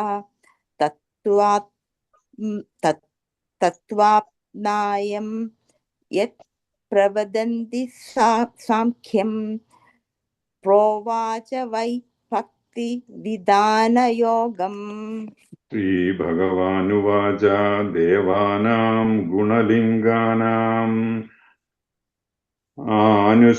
तत्त्वाप्नायं यत् प्रवदन्ति साङ्ख्यं प्रोवाच वै भक्तिविधानयोगम्। श्रीभगवानुवाच देवानां गुणलिङ्गानाम् आनुश्रविककर्मणां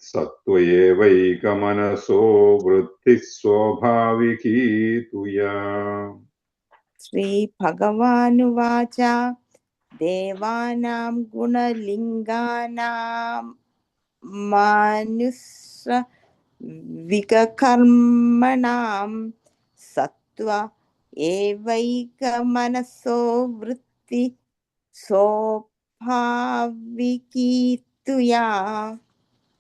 सत्त्वैवैकमनसो वृत्तिः स्वाभाविकी तुया। श्रीभगवानुवाच देवानां गुणलिङ्गानां मानुषविककर्मणां सत्त्व एवैकमनसो वृत्ति स्वाभाविकी तुया।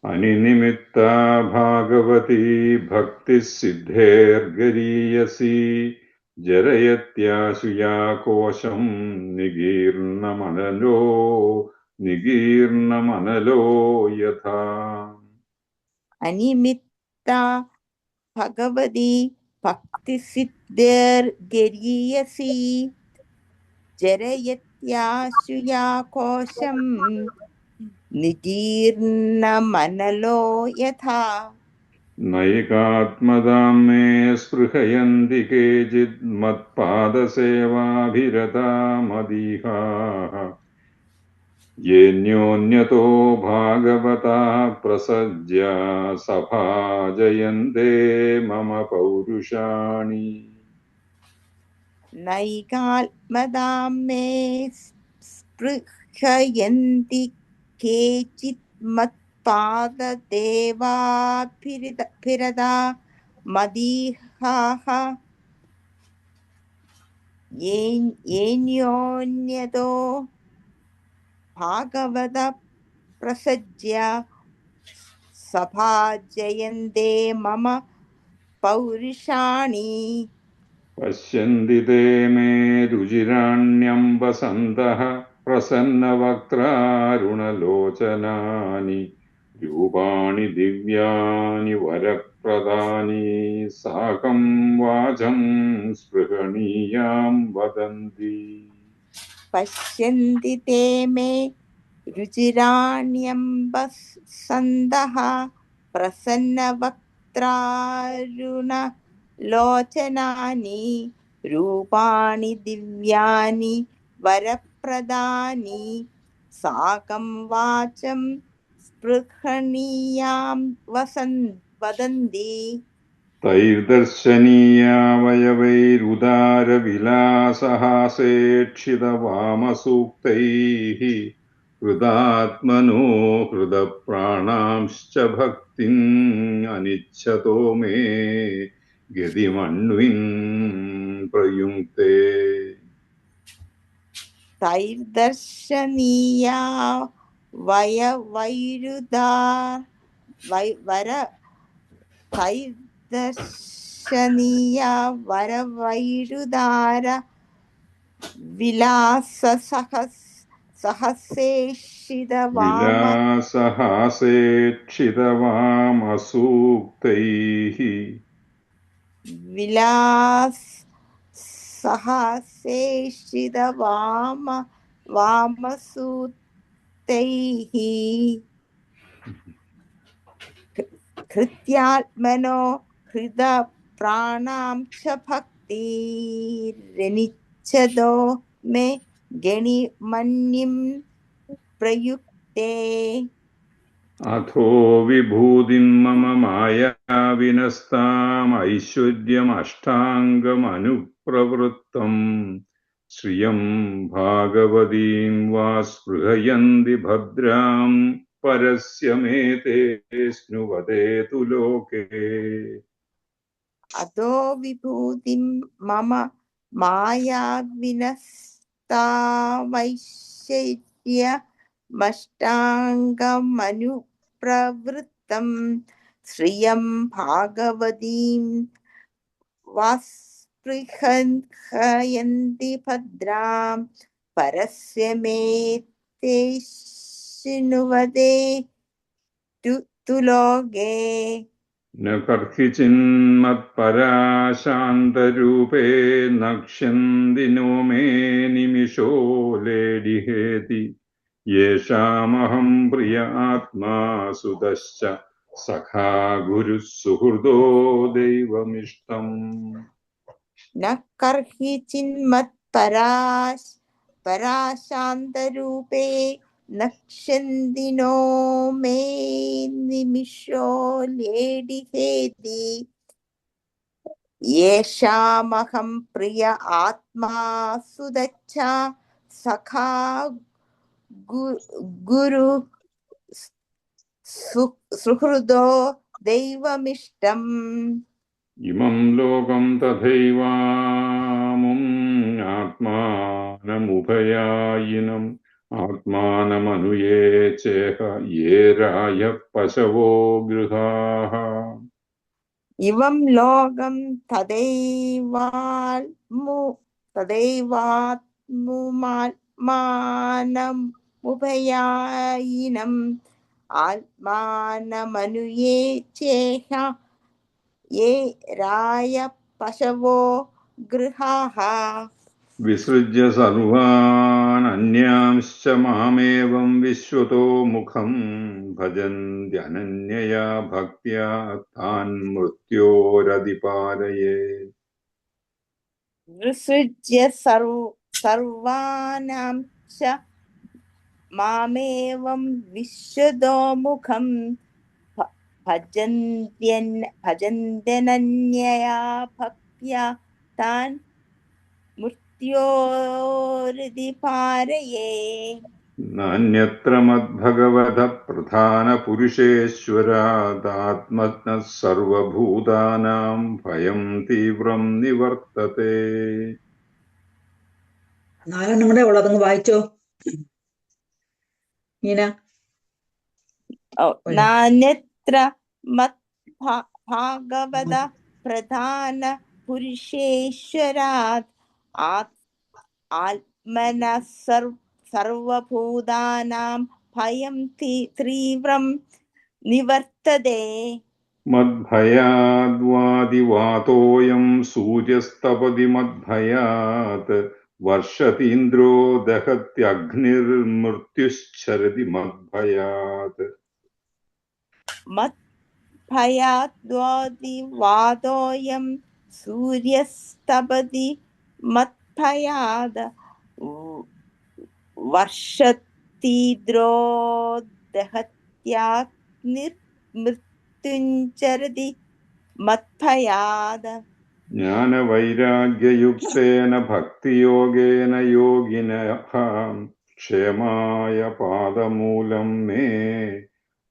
अनिनिमित्ता भागवती भक्तिः सिद्धेर्गरीयसी जरयत्याशुया कोशं निगीर्णमनलो यथा। अनिमित्ता भगवती भक्तिसिद्धिर्गरीयसी जरयत्याशुया कोशं निगीर्णमनलो यथा। नैकात्मदां मे स्पृहयन्ति केचित् मत्पादसेवाभिरता मदीहाः येऽन्योन्यतो भागवता प्रसज्य सभाजयन्ते मम पौरुषाणि। नैकात्मदां मे स्पृहयन्ति केचित् मत्पादसेवाभिरता मदीहाः येऽन्योन्यतो भागवत प्रसज्य सभाजयन्ते मम पौरुषाणि। पश्यन्ति ते मे रुचिराण्यम्बसन्तः प्रसन्नवक्त्रारुणलोचनानि रूपाणि दिव्यानि वरप्रदानि साकं वाचं स्पृहणीयां वदन्ति। पश्यन्ति ते मे रुचिराण्यम्बसन्तः प्रसन्नवक्त्रारुणलोचनानि रूपाणि दिव्यानि वरप्रदानि साकं वाचं स्पृहणीयां वदन्ति तैर्दर्शनीयावयवैरुदारविलासहासेक्षितवामसूक्तैः हृदात्मनो हृदप्राणांश्च भक्तिम् अनिच्छतो मे गतिमन्विन् प्रयुङ्क्ते तैर्दर्शनीया तैर्दर्शनीया वरवैरुदार विलासहासेक्षितवामसूक्तैः वामसूतैः कृत्यात्मनो हृदप्राणां च भक्तिरनिच्छतो मे गणिमन्यं प्रयुक्ते अथो विभूतिं मम मायाविनस्ताम् ऐश्वर्यमष्टाङ्गमनुप्रवृत्तम् श्रियं भागवतीं वा स्पृहयन्ति भद्रां परस्य मे ते स्नुवदेतु लोके अतो विभूतिं मम मायाविनस्तावैश्वर्यमष्टाङ्गमनुप्रवृत्तं श्रियं भागवतीं वास्पृहयन्ति भद्रां परस्य मे ते शृण्वते तु लोके न कर्हिचिन्मत्पराशान्तरूपे नक्ष्यन्ति नो मे निमिषो लेडिहेति येषामहं प्रिय आत्मा सुतश्च सखा गुरुः सुहृदो दैवमिष्टम् न कर्हिचिन्मत्पराशान्तरूपे नक्ष्यन्ति नो मे निमिषो लेडिहेति येषामहं प्रिय आत्मा सुदच्च सखा गुरु सुहृदो दैवमिष्टम् इमं लोकं तथैवामुम् आत्मानमुभयायिनम् आत्मानमनुये चेह ये रायः पशवो गृहाः इवं लोकं तदैवात्मानमुभयायिनम् आत्मानमनुये चेह ये रायः पशवो गृहाः विसृज्य सर्वान् अन्यांश्च मामेवं विश्वतो मुखं भजन्त्यनन्यया भक्त्या तान् मृत्योरधिपारये विसृज्य सर्वानां च मामेवं विश्वतो मुखं भजन्त्यनन्यया भक्त्या तान् मृत्योरधिपारये नान्यत्र मद्भगवतः प्रधानपुरुषेश्वरादात्मनः सर्वभूतानां भयं तीव्रं निवर्तते നാലെണ്ണം കൂടെ ഉള്ളതങ്ങ് വായിച്ചോ മീന. നാന്യത്ര മദ്ഭാഗവത പ്രധാന പുരുഷേശ്വരാത് ആത്മനഃ സർവഭൂതാനാം ഭയം തീവ്രം നിവർത്തതേ मद्भयाद्वादिवातोऽयं सूर्यस्तपति मद्भयात् वर्षतीन्द्रो दहत्यग्निर्मृत्युश्चरति मद्भयात् मत्भयाद्वादिवादोऽयं सूर्यस्तपति मत्भयाद वर्षतीद्रोदहत्याग्निर्मृत्युञ्चरति मत्भयाद ജ്ഞാനവൈരാഗ്യയുക്തേന ഭക്തിയോഗേന യോഗിനഃ ക്ഷേമായ പാദമൂലം മേ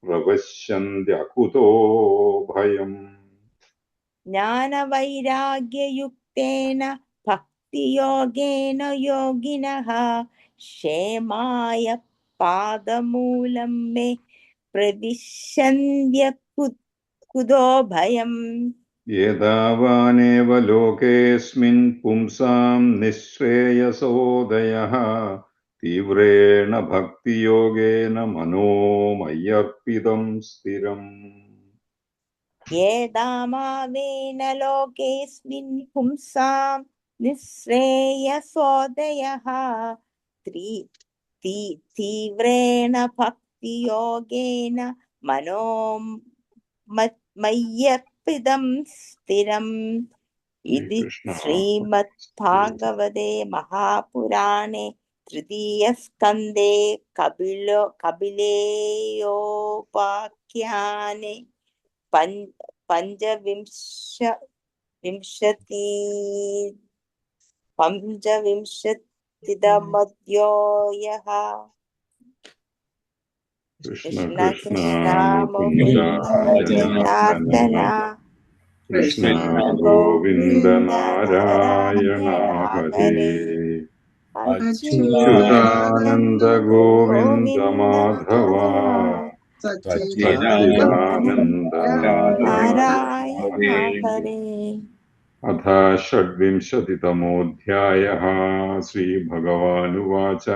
പ്രപശ്യന്ത്യകുതോ ഭയം. ज्ञानवैराग्ययुक्तेन भक्तियोगेन योगिनः क्षेमाय पादमूलं मे प्रविशन्त्यकुतो भयम्. ഏതാവാനേവ ലോകേസ്മിൻ പുംസാം നിശ്രേയസോദയഃ തീവ്രേണ ഭക്തിയോഗേന മനോമയ്യർപ്പിതം സ്ഥിരം. येदामावेन लोकेऽस्मिन् पुंसां निःश्रेयसोदयः तीव्रेण भक्तियोगेन मनोमय्यर्पितं स्थिरम्. इति श्रीमद्भागवते महापुराणे तृतीयस्कन्धे कपिलेयोपाख्याने पञ्चविंशतितमोऽध्यायः. കൃഷ്ണ कृष्ण കൃഷ്ണ कृष्ण മുകുന്ദ मुकुन्द जनार्दन കൃഷ്ണ कृष्ण ഗോവിന്ദ गोविन्द നാരായണ ഹരേ. हरे അച്യുതാനന്ദ ഗോവിന്ദ മാധവ സച്ചിദാനന്ദ नारायण हरे. അഥ षड्विंशतितമോऽധ്യായः. ശ്രീഭഗവാനുവാച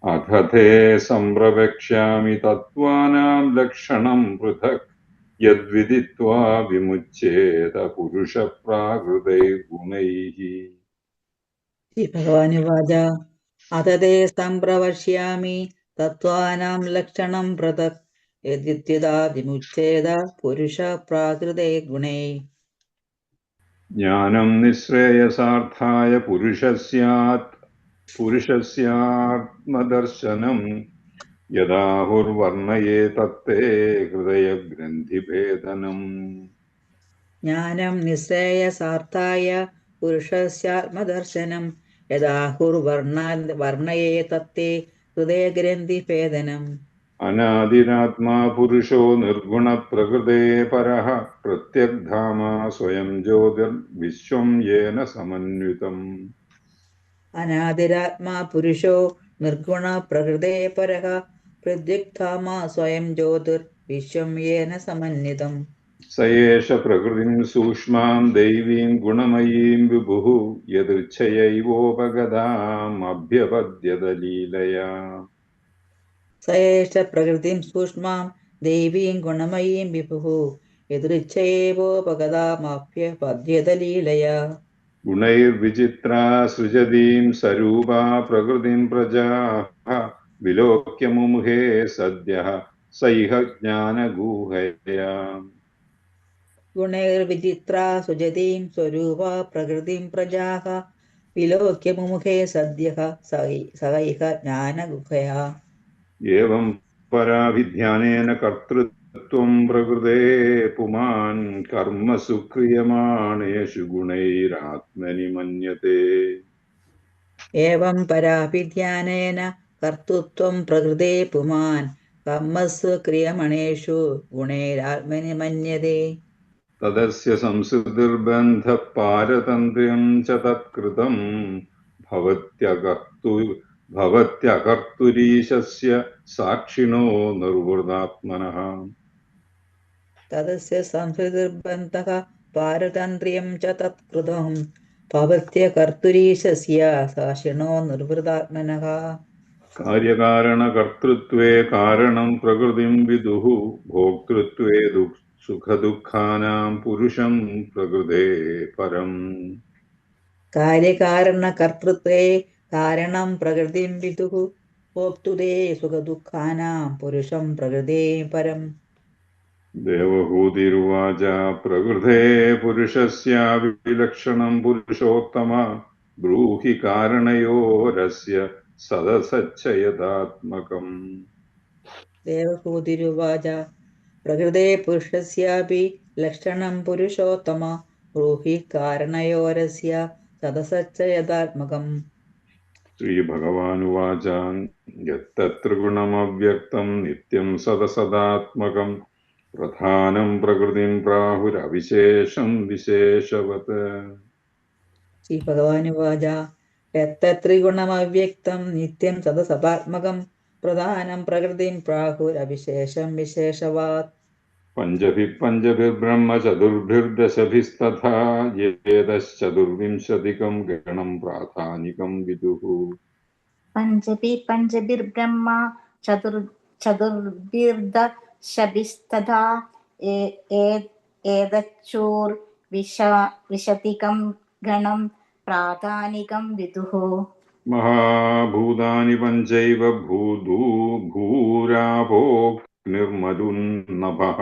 അഥ തേ സംപ്രവക്ഷ്യാമി തത്ത്വാനാം ലക്ഷണം പൃഥക് യദ്വിദിത്വാ വിമുച്യേത പുരുഷപ്രാകൃതൈർഗുണൈഃ. ശ്രീഭഗവാനുവാച അത തേ സംപ്രവശ്യാമി തത്വാനാം ലക്ഷണം പൃഥക് യദ്വിദ്യുതാ വിമുച്ഛേദ പുരുഷ പ്രാകൃതേ ഗുണൈ. ജ്ഞാനം നിശ്രേയസാർത്ഥായ പുരുഷസ്യാത്മദർശനം യദാഹുർവർണ്ണയേ തത്തേ ഹൃദയഗ്രന്ഥിഭേദനം. ജ്ഞാനം നിശ്രേയസാർത്ഥായ പുരുഷസ്യാത്മദർശനം യദാഹുർവർണ്ണയേ തത്തേ ഹൃദയഗ്രന്ഥിഭേദനം. അനാദിരാത്മാ പുരുഷോ നിർഗുണപ്രകൃതേ പരഃ പ്രത്യഗ്ധാമാ സ്വയം ജ്യോതിർവിശ്വം യേന സമന്വിതം. അനാദിരാത്മാ പുരുഷോ നിർഗുണ പ്രകൃതേ പരഃ പ്രത്യഗ്ധാമാ സ്വയം ജ്യോതിർ വിശ്വം യേന സമന്വിതം. സ ഏഷ പ്രകൃതിം സൂക്ഷ്മാം ദൈവീം ഗുണമയീം വിഭുഃ യദൃച്ഛയൈവോപഗതാം അഭ്യപദ്യത ലീലയാ. സ ഏഷ പ്രകൃതിം സൂക്ഷ്മാം ദേവീം ഗുണമയീം വിഭുഃ യദൃച്ഛയേവോപഗതാമഭ്യപദ്യത ലീലയാ. ഗുണൈർവിചിത്രാ സൃജതീം സരൂപാ പ്രകൃതിം പ്രജാഃ വിലോക്യ മുമുഹേ സദ്യഃ സൈഹ ജ്ഞാനഗൂഹയാ. ഗുണൈർവിചിത്രാ സുജതീം സ്വരൂപാ പ്രകൃതിം പ്രജാഃ വിലോക്യ മുമുഖേ സദ്യഃ സഹൈഹ ജ്ഞാനഗുഹയാ. ഏവം പരാഭിധ്യാനേന കർത്തൃത്വം പ്രകൃതേ പുമാൻ കർമ്മസു ക്രിയമാണേഷു ഗുണൈരാത്മനി മന്യത്തെ. ഏവം പരാഭിധ്യാനേന കർത്തൃത്വം പ്രകൃതേ പുമാൻ കർമ്മസു ക്രിയമണേഷു ഗുണൈരാത്മനി മന്യതേ. തദസ്യ സംസൃതിർബന്ധഃ പാരതന്ത്ര്യം ച തത്കൃതം ഭവത്യകർത്തുരീശസ്യ സാക്ഷിണോ നിർവൃതാത്മനഃ. തദസ്യ സംസൃതിർബന്ധഃ പാരതന്ത്ര്യം ച തത്കൃതം ഭവത്യകർത്തുരീശസ്യ സാക്ഷിണോ നിർവൃതാത്മനഃ. കാര്യകാരണകർത്തൃത്വേ കാരണം പ്രകൃതിം വിദുഃ ഭോക്തൃത്വേ സുഖദുഃഖാനാം പുരുഷം പ്രകൃതേ പരം. കാര്യകാരണകർത്തൃത്വേ കാരണം പ്രകൃതിം വിദുഃ ഭോക്തൃതേ സുഖദുഃഖാനാം പുരുഷം പ്രകൃതേ പരം. കാര്യകാരണകർത്തൃത്വേ കാരണം പ്രകൃതിം വിദുഃ ഭോക്തൃതേ സുഖദുഃഖാനാം പുരുഷം പ്രകൃതേ പരം. യേവം പരാഭിധ്യാനേന കർത്തൃത്വം പ്രകൃതേ പുമാൻ കർമ്മസു ക്രിയമാണേഷു ഗുണൈരാത്മനി മന്യത്തെ. സ്വയം ജ്യോതിർവിശ്വം യേന സമന്വിതം. देवहूतिरुवाच प्रकृते पुरुषस्याविलक्षणं पुरुषोत्तम ब्रूहि कारणयोरस्य सदसच्चयदात्मकम् देवहूतिरुवाच प्रकृते पुरुषस्यापि लक्षणं पुरुषोत्तम ब्रूहि कारणयोरस्य सदसच्च यदात्मकम् श्रीभगवानुवाच यत्तत्र गुणमव्यक्तं नित्यं सदसदात्मकं प्रधानं प्रकृतिं प्राहुरविशेषं विशेषवत् श्रीभगवानुवाच यत्तत्रिगुणमव्यक्तं नित्यं सदसदात्मकं प्रधानं प्रकृतिं प्राहुरविशेषं विशेषवात् पञ्चभिर्ब्रह्म चतुर्भिर्दशभिस्तथा येतश्चतुर्विंशतिकं गणं प्राधानिकं विदुः पञ्चभिर्ब्रह्म चतुर्भिर्दशभिस्तथा एतच्चोर्विशतिकं गणं प्राधानिकं विदुः महाभूतानि पञ्चैव भूरापोऽग्निर्मरुन्नभः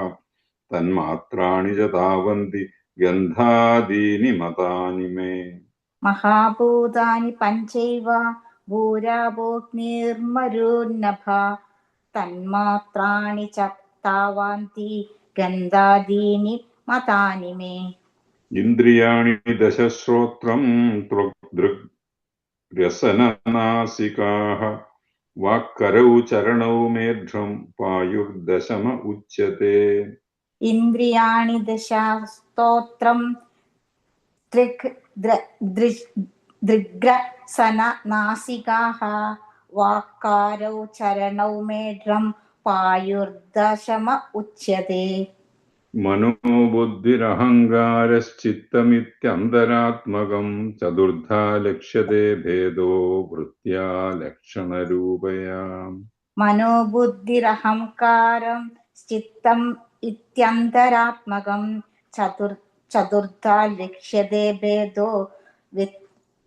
तन्मात्राणि च तावन्ति गन्धादीनि मतानि मे महाभूतानि पञ्चैव भूरापोऽग्निर्मरुन्नभः तन्मात्राणि च तावन्ति गन्धादीनि मतानि मे इन्द्रियाणि दशश्रोत्रं त्वग्दृग्रसननासिकाः वाक्करौ चरणौ मेढ्रं पायुर्दशम उच्यते इन्द्रियाणि दशस्तोत्रं दृग्रसननासिकाः वाक्कारौ चरणौ मेढ्रं पायुर्दशम उच्यते मनोबुद्धिरहङ्कारश्चित्तमित्यन्तरात्मकं चतुर्धा लक्ष्यते भेदो वृत्त्या लक्षणरूपया मनोबुद्धिरहङ्कारं चित्तम् इत्यन्तरात्मकं चतुर्था लक्ष्यते भेदो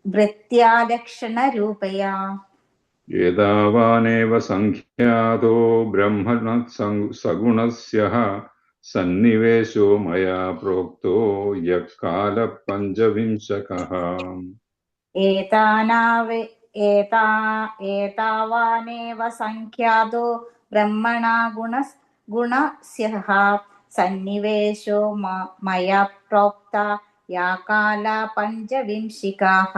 वृत्त्या लक्षणरूपया एतावानेव सङ्ख्यातो ब्रह्मणः सगुणस्यः सन्निवेशो मया प्रोक्तो यः कालः पञ्चविंशकः एतावानेव सङ्ख्यातो ब्रह्मणा गुणस्यः सन्निवेशो मया प्रोक्ता या काला पञ्चविंशिकाः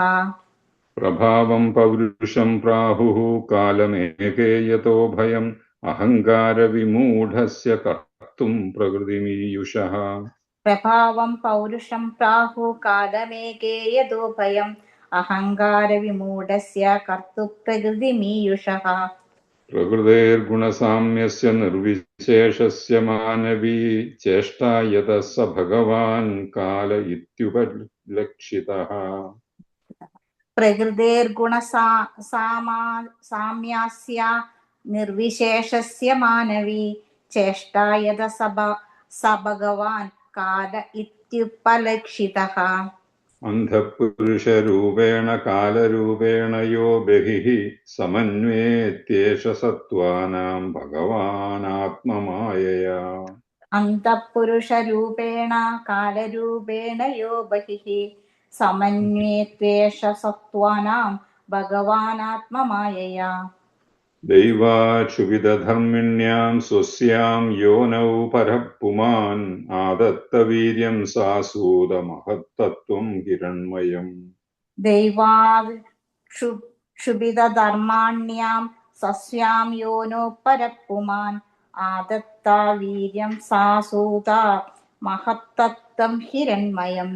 प्रभावं पौरुषं प्राहुः कालमेके यतो भयम् अहङ्कारविमूढस्य कर्तुं प्रकृतिमीयुषः प्रभावं पौरुषं प्राहुः कालमेके यतो भयम् अहङ्कारविमूढस्य कर्तुः प्रकृतिमीयुषः प्रकृतेर्गुणसाम्यस्य निर्विशेषस्य मानवी चेष्टा यतः स भगवान् काल इत्युपलक्षितः प्रकृतेर्गुणसाम्यस्य निर्विशेषस्य मानवी चेष्टा यतः स भगवान् काल इत्युपलक्षितः अन्धपुरुषरूपेण कालरूपेण यो बहिः समन्वेत्येष सत्त्वानां भगवानात्ममायया अन्धपुरुषरूपेण कालरूपेण यो बहिः समन्वेत्वेष सत्त्वानां भगवानात्ममायया दैवाक्षुभिदधर्मिण्यां स्वस्यां योनौ परः पुमान् आदत्तवीर्यं सासूदमहत्तत्त्वं हिरण्मयम् दैवाक्षुभिदधर्माण्यां स्वस्यां योनो परः पुमान् आदत्ता वीर्यं सासूदा महत्तत्त्वं हिरण्मयम्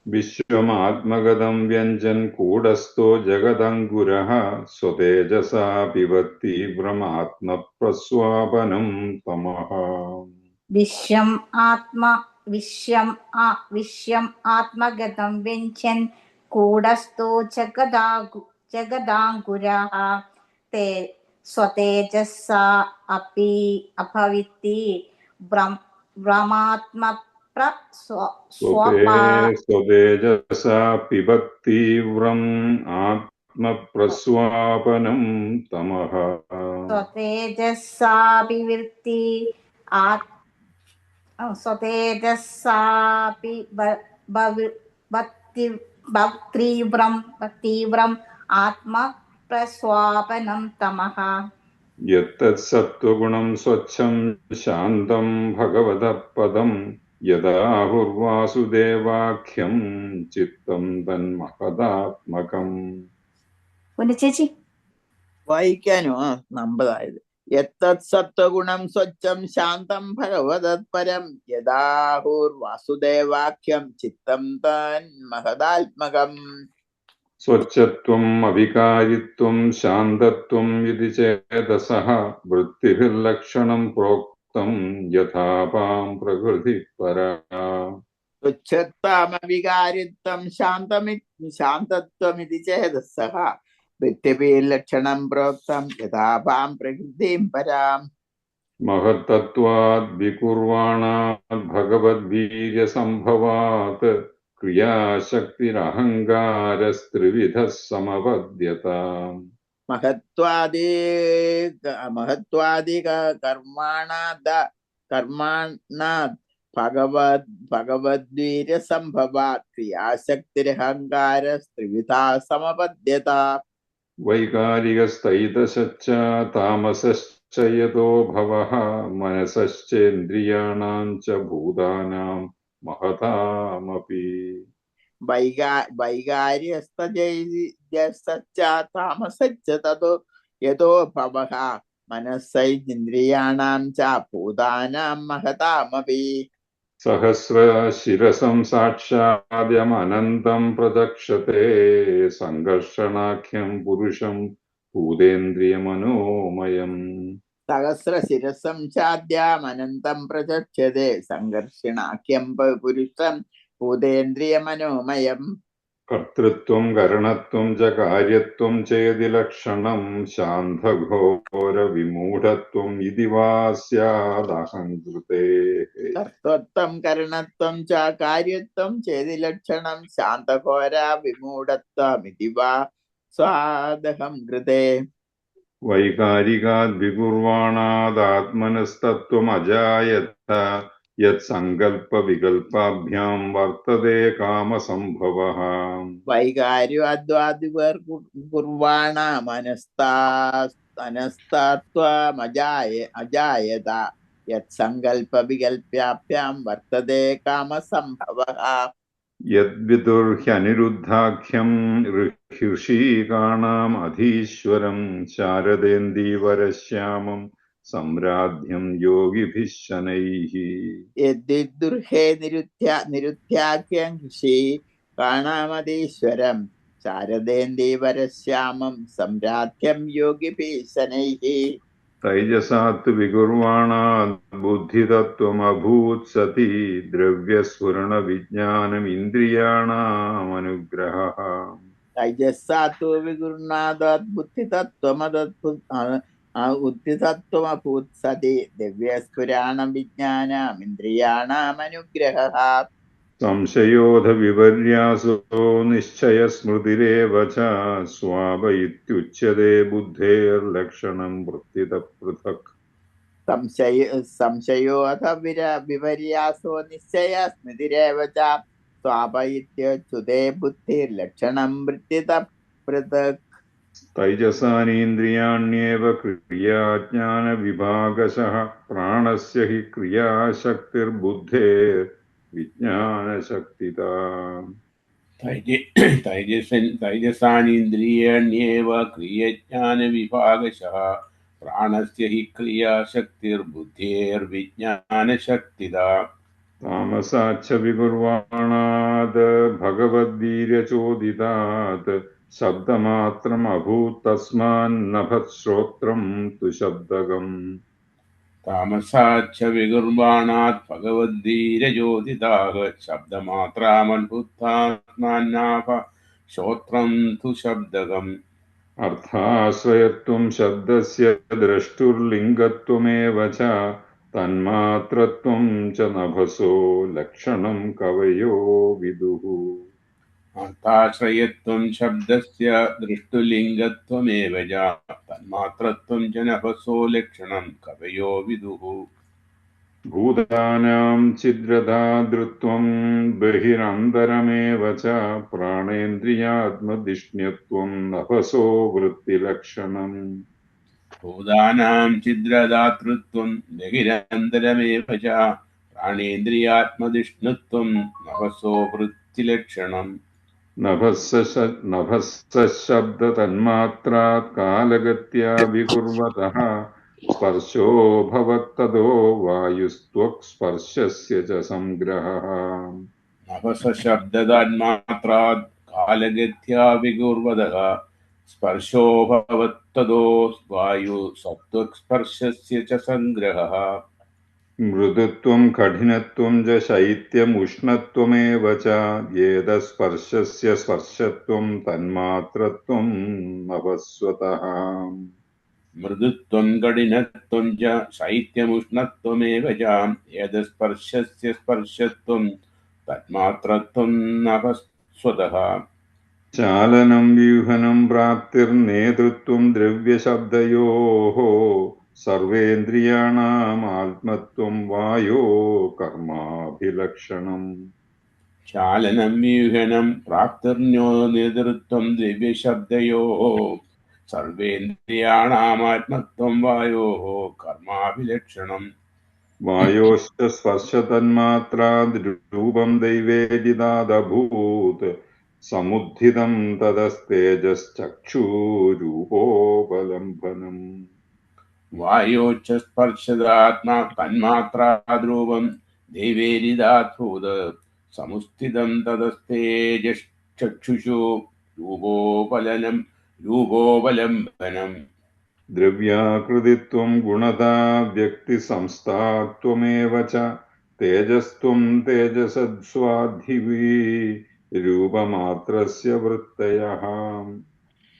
विश्वमात्मगतं व्यञ्जन् कूटस्थो जगदङ्कुरः स्वतेजसा पिबत् तीव्रमात्मप्रस्वापनं तमः विश्वम् आत्मगतं व्यञ्जन् कूटस्थो जगदाङ्कुरः ते स्वतेजसा अपि अभविति स्वतेजसा पिबत् तीव्रम् आत्मप्रस्वापनं तमः स्वतेजसाभिवृत्ति സ്വതേജസാപി തീവ്രം ആത്മപ്രസ്വാപനം തമഃ യത്തത് സത്വഗുണം സ്വച്ഛം ശാന്തം ഭഗവതഃ പദം യദാഹുർവാസുദേവാഖ്യം ചിത്തം തന്മഹദാത്മകം. ചേച്ചി വായിക്കാനോ? നമ്പതായത്. യത്തത് സത്വഗുണം സ്വച്ഛം ശാന്തം ഭഗവതത്പരം യദാഹുർവാസുദേവാഖ്യം ചിത്തം താൻ മഹദാത്മകം. സ്വച്ഛത്വം അവികാരിത്വം ശാന്തത്വം ഇതി ചേതസഃ വൃത്തിഭിർലക്ഷണം പ്രോക്തം യഥാപാം പ്രകൃതിപരാ. സ്വച്ഛത്താമവികാരിത്വം ശാന്തത്വമിതി ചേതസഃ വൃത്തിഭിർലക്ഷണം പ്രോക്തം യഥാപാം പ്രകൃതിം പരാം. മഹത്തത്വാദ് വികുർവാണാത് ഭഗവദ്വീര്യസംഭവാത് ക്രിയാശക്തിരഹങ്കാരസ്ത്രിവിധഃ സമപദ്യതാം. കർമാണാത് ഭഗവദ്വീര്യസംഭവാത് ക്രിയാശക്തിരഹങ്കാരസ്ത്രിവിധാ സമപദ്യത. വൈകാരികസ്ഥൈതശ്ച താമസശ്ച യതോ ഭവഃ മനസശ്ചേന്ദ്രിയാണാം ച ഭൂതാനാം മഹതാമപി. വൈകാര്യസ്തജ താമസശ്ച തതോ യതോ ഭവഃ മനസ്സൈന്ദ്രിയാണാം ച ഭൂതാനാം മഹതാമപി. സഹസ്രശിരസം സാക്ഷാദ്യമനന്തം പ്രചക്ഷത്തെ സംഘർഷണാഖ്യം പുരുഷം ഭൂതേന്ദ്രിയമനോമയം. സഹസ്രശിരസം ചാദ്യാമനന്തം പ്രചക്ഷതേ സംഘർഷിണാഖ്യം പുരുഷം ഭൂതേന്ദ്രിയമനോമയം. കർത്തൃത്വം കരണത്വം ച കാര്യത്വം ചേതി ലക്ഷണം ശാന്തഘോരവിമൂഢത്വം ഇതി വാ സ്യാദഹംകൃതേഃ. കർത്തൃത്വം കരണത്വം ച കാര്യത്വം ചേതി ലക്ഷണം ശാന്തഘോര വിമൂഢത്വമിതി വാ സ്വാദഹം കൃതേ. വൈകാരികാദ് വികുർവാണാദാത്മനസ്തത്വമജായത യത് സങ്കൽപ്പ വികൽപാഭ്യാം വർത്തതേ കാമസംഭവഃ. വൈകാര്യാദ്വാദിവർ കുർവാണ മനസ്താത്വമജായത യത് സങ്കൽപ്പ വികൽപ്യാഭ്യാം വർത്തതേ കാമസംഭവഃ. യദ്വിദുർഹ്യനിരുദ്ധാഖ്യം ഋഷീകാണാം അധീശ്വരം ശാരദേന്ദീവരശ്യാമം സംരാധ്യം യോഗിഭിः ശനൈഃ. യദ്വിദുർഹേ നിരുദ്ധ്യാഖ്യം ഋഷി കാണാമതീശ്വരം ശാരദേന്ദീവരശ്യാമം സംരാധ്യം യോഗിഭിः ശനൈഃ. തൈജസാത്ത് വികുർവാണാത് ബുദ്ധിതത്വമഭൂത് സതി ദ്രവ്യസ്ഫുരണവിജ്ഞാനമിന്ദ്രിയാണാമനുഗ്രഹഃ. തൈജസ്സാത്തു വിഗുർണാദാത് ബുദ്ധിതത്വമഭൂത് സതി ദിവ്യസ്ഫുരാണം വിജ്ഞാനമിന്ദ്രിയാണാമനുഗ്രഹഃ. സംശയോധ വിപര്യാസോ നിശ്ചയസ്മൃതിരേവ ച സ്വാപ ഇത്യുച്യതേ ബുദ്ധേർലക്ഷണം വൃത്തിതഃ പൃഥക്. സംശയോധ വിപര്യാസോ നിശ്ചയ സ്മൃതിരേവ ച സ്വാപ ഇത്യുച്യതേ ബുദ്ധിർലക്ഷണം വൃത്തിതഃ പൃഥക്. തൈജസാനീന്ദ്രിയാണ്യേവ ക്രിയാജ്ഞാനവിഭാഗശഃ പ്രാണസ്യ ഹി ക്രിയാശക്തിർബുദ്ധേർവിജ്ഞാനശക്തിതാ. തൈജസാനീന്ദ്രിയാണ്യേവ ക്രിയജ്ഞാനവിഭാഗശഃ പ്രാണസ്യ ഹി ക്രിയാശക്തിർബുദ്ധേർവിജ്ഞാനശക്തിതാ. താമസാച്ഛ വികുർവാണാത് ഭഗവദ്വീര്യചോദിതാത് ശബ്ദമാത്രമഭൂത് തസ്മാന്നഭത് ശ്രോത്രം തു ശബ്ദകം. താമസാച്ഛ വികുർവാണാത് ഭഗവദ്വീര്യചോദിതാഃ ശബ്ദമാത്രാമദ്ഭുതാത്മാനാഭ ശ്രോത്രം തു ശബ്ദകം. അർത്ഥാശ്രയത്വം ശബ്ദസ്യ ദ്രഷ്ടുർലിംഗത്വമേവ ച തന്മാത്രത്വം ച നഭസോ ലക്ഷണം കവയോ വിദുഃ. അർത്ഥാശ്രയത്വം ശബ്ദസ്യ ദൃഷ്ടുലിംഗത്വമേവ തന്മാത്രത്വം ച നഭസോ ലക്ഷണം കവയോ വിദുഃ. ഭൂതാനാം ഛിദ്രധാതൃത്വം ബഹിരന്തരമേവ ച പ്രാണേന്ദ്രിയാത്മധിഷ്ണ്യത്വം നഭസോ വൃത്തിലക്ഷണം. ഭൂതാനാം ഛിദ്രദാതൃത്വം ബഹിരന്തരമേവ ച പ്രാണേന്ദ്രിയാത്മധിഷ്ണുത്വം നഭസോ വൃത്തിലക്ഷണം. നഭസ്സ ശബ്ദതന്മാത്രാത് കാലഗത്യാ വികുർവതഃ സ്പർശോ ഭവത്തതോ വായുസ്ത്വക് സ്പർശസ്യ ച സംഗ്രഹഃ. നഭസ ശബ്ദതന്മാത്രാത് കാലഗത്യാ വികുർവതഃ സ്പർശോ ഭവത്തതോ വായു സത്വക് സ്പർശസ്യ ച സംഗ്രഹഃ. മൃദുത്വം കഠിനത്വം ച ശൈത്യം ഉഷ്ണത്വമേവ ച ഏതസ്പർശസ്യ സ്പർശത്വം തന്മാത്രത്വം നഭസ്വതഃ. മൃദുത്വം കഠിനത്വം ച ശൈത്യമുഷ്ണത്വമേവ ച ഏതസ്പർശസ്യ സ്പർശത്വം തന്മാത്രത്വം നഭസ്വതഃ. ചാലനം വ്യൂഹനം പ്രാപ്തിർനേതൃത്വം ദ്രവ്യശബ്ദയോഃ സർവേന്ദ്രിയാണാം ആത്മത്വം വായോ കർമാഭിലക്ഷണം. ചാലനം വ്യൂഹനം പ്രാപ്തിർനോ നേതൃത്വം ദ്രവ്യശബ്ദയോഃ സർവേന്ദ്രിയാണാമാത്മത്വം വായോഃ കർമാഭിലക്ഷണം. വായോശ്ച സ്പർശതന്മാത്രാദ് രൂപം ദൈവേദിതാദഭൂത് സമുദ്ധിതം തതസ്തേജശ്ചക്ഷുരൂപോപലംബനം. വായോച്ച സ്പർശദാത്മാ തന്മാത്രാദ്രൂപം ദൈവേരിദാത്ഭൂത് സമുസ്ഥിതം തതസ്തേജശ്ചക്ഷുഷു രൂപോപലംബനം. ദ്രവ്യാകൃതിത്വം ഗുണതാ വ്യക്തിസംസ്ഥാത്വമേവ ച തേജസ്ത്വം തേജസസ്വാധിവീ രൂപമാത്രസ്യ വൃത്തയഃ.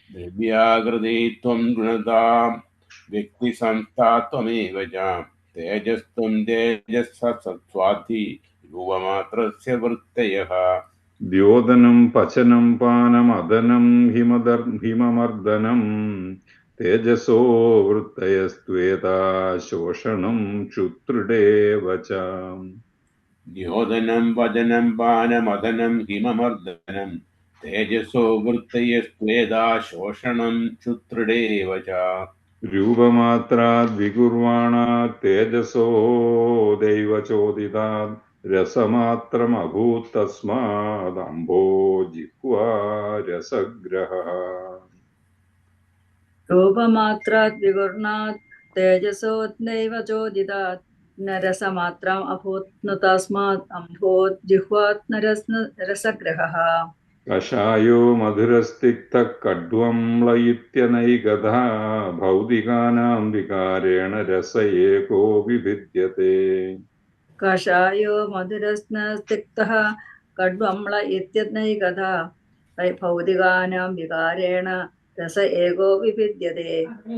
ദ്രവ്യാകൃതിത്വം ഗുണതാം വ്യക്തിസംസ്ഥാത്വമേവ ച തേജസ്ത്വം തേജസ്സസ്വാധി രൂപമാത്രസ്യ വൃത്തയഃ. ദ്യോതനം പചനം പാനമദനം ഹിമമർദ്ദനം തേജസോ വൃത്തയസ്ത്വേതാ ശോഷണം ക്ഷുത്രിടേവ ച. ദ്യോതനം വദനം പാനമദനം ഹിമമർദ്ദനം തേജസോ വൃത്തയസ്ത്വേതാ ശോഷണം ക്ഷുത്രിടേവ ച. രൂപമാത്രാദ് വികുർവാണാത് തേജസോ ദൈവചോദിതാത് രസമാത്രമഭൂത് തസ്മാദ് അംഭോ ജിഹ്വാ രസഗ്രഹഃ. രൂപമാത്രാത് വിഗുർണാത് തേജസോന്നൈവ ചോദിതാത് നരസമാത്രം അഭൂത് തസ്മാത് അംഭോത് ജിഹ്വാത് രസഗ്രഹഃ. കഷായോ മധുരസ്തിക്തഃ കഡ്വംളയിത്യനൈകഥാ ഭൗതികാനാം വികാരേണ രസ ഏകോ വിഭിദ്യത്തെ. കഷായോ മധുരസ്തിക്തഃ കഡ്വംള ഇത്യനൈകഥാ ഭൗതികാനാം വികാരേണ രസ ഏകോ വിഭിദ്യത്തെ.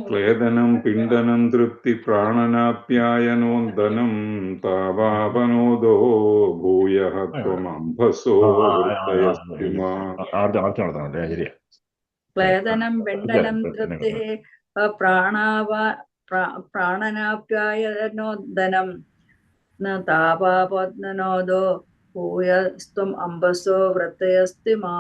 ക്ലേദനം പിണ്ഡനം തൃപ്തി പ്രാണനാപ്യായനോന്ദനം താവാപനോദോ ഭൂയഃ ത്വമംഭസോ വൃത്തയസ്തിമാ. ക്ലേദനം പിണ്ഡനം തൃപ്തി പ്രാണനാപ്യായനോദനം താപാപനോദോ ഭൂയസ്ത്വം അംബസോ വൃത്തയസ്തിമാ.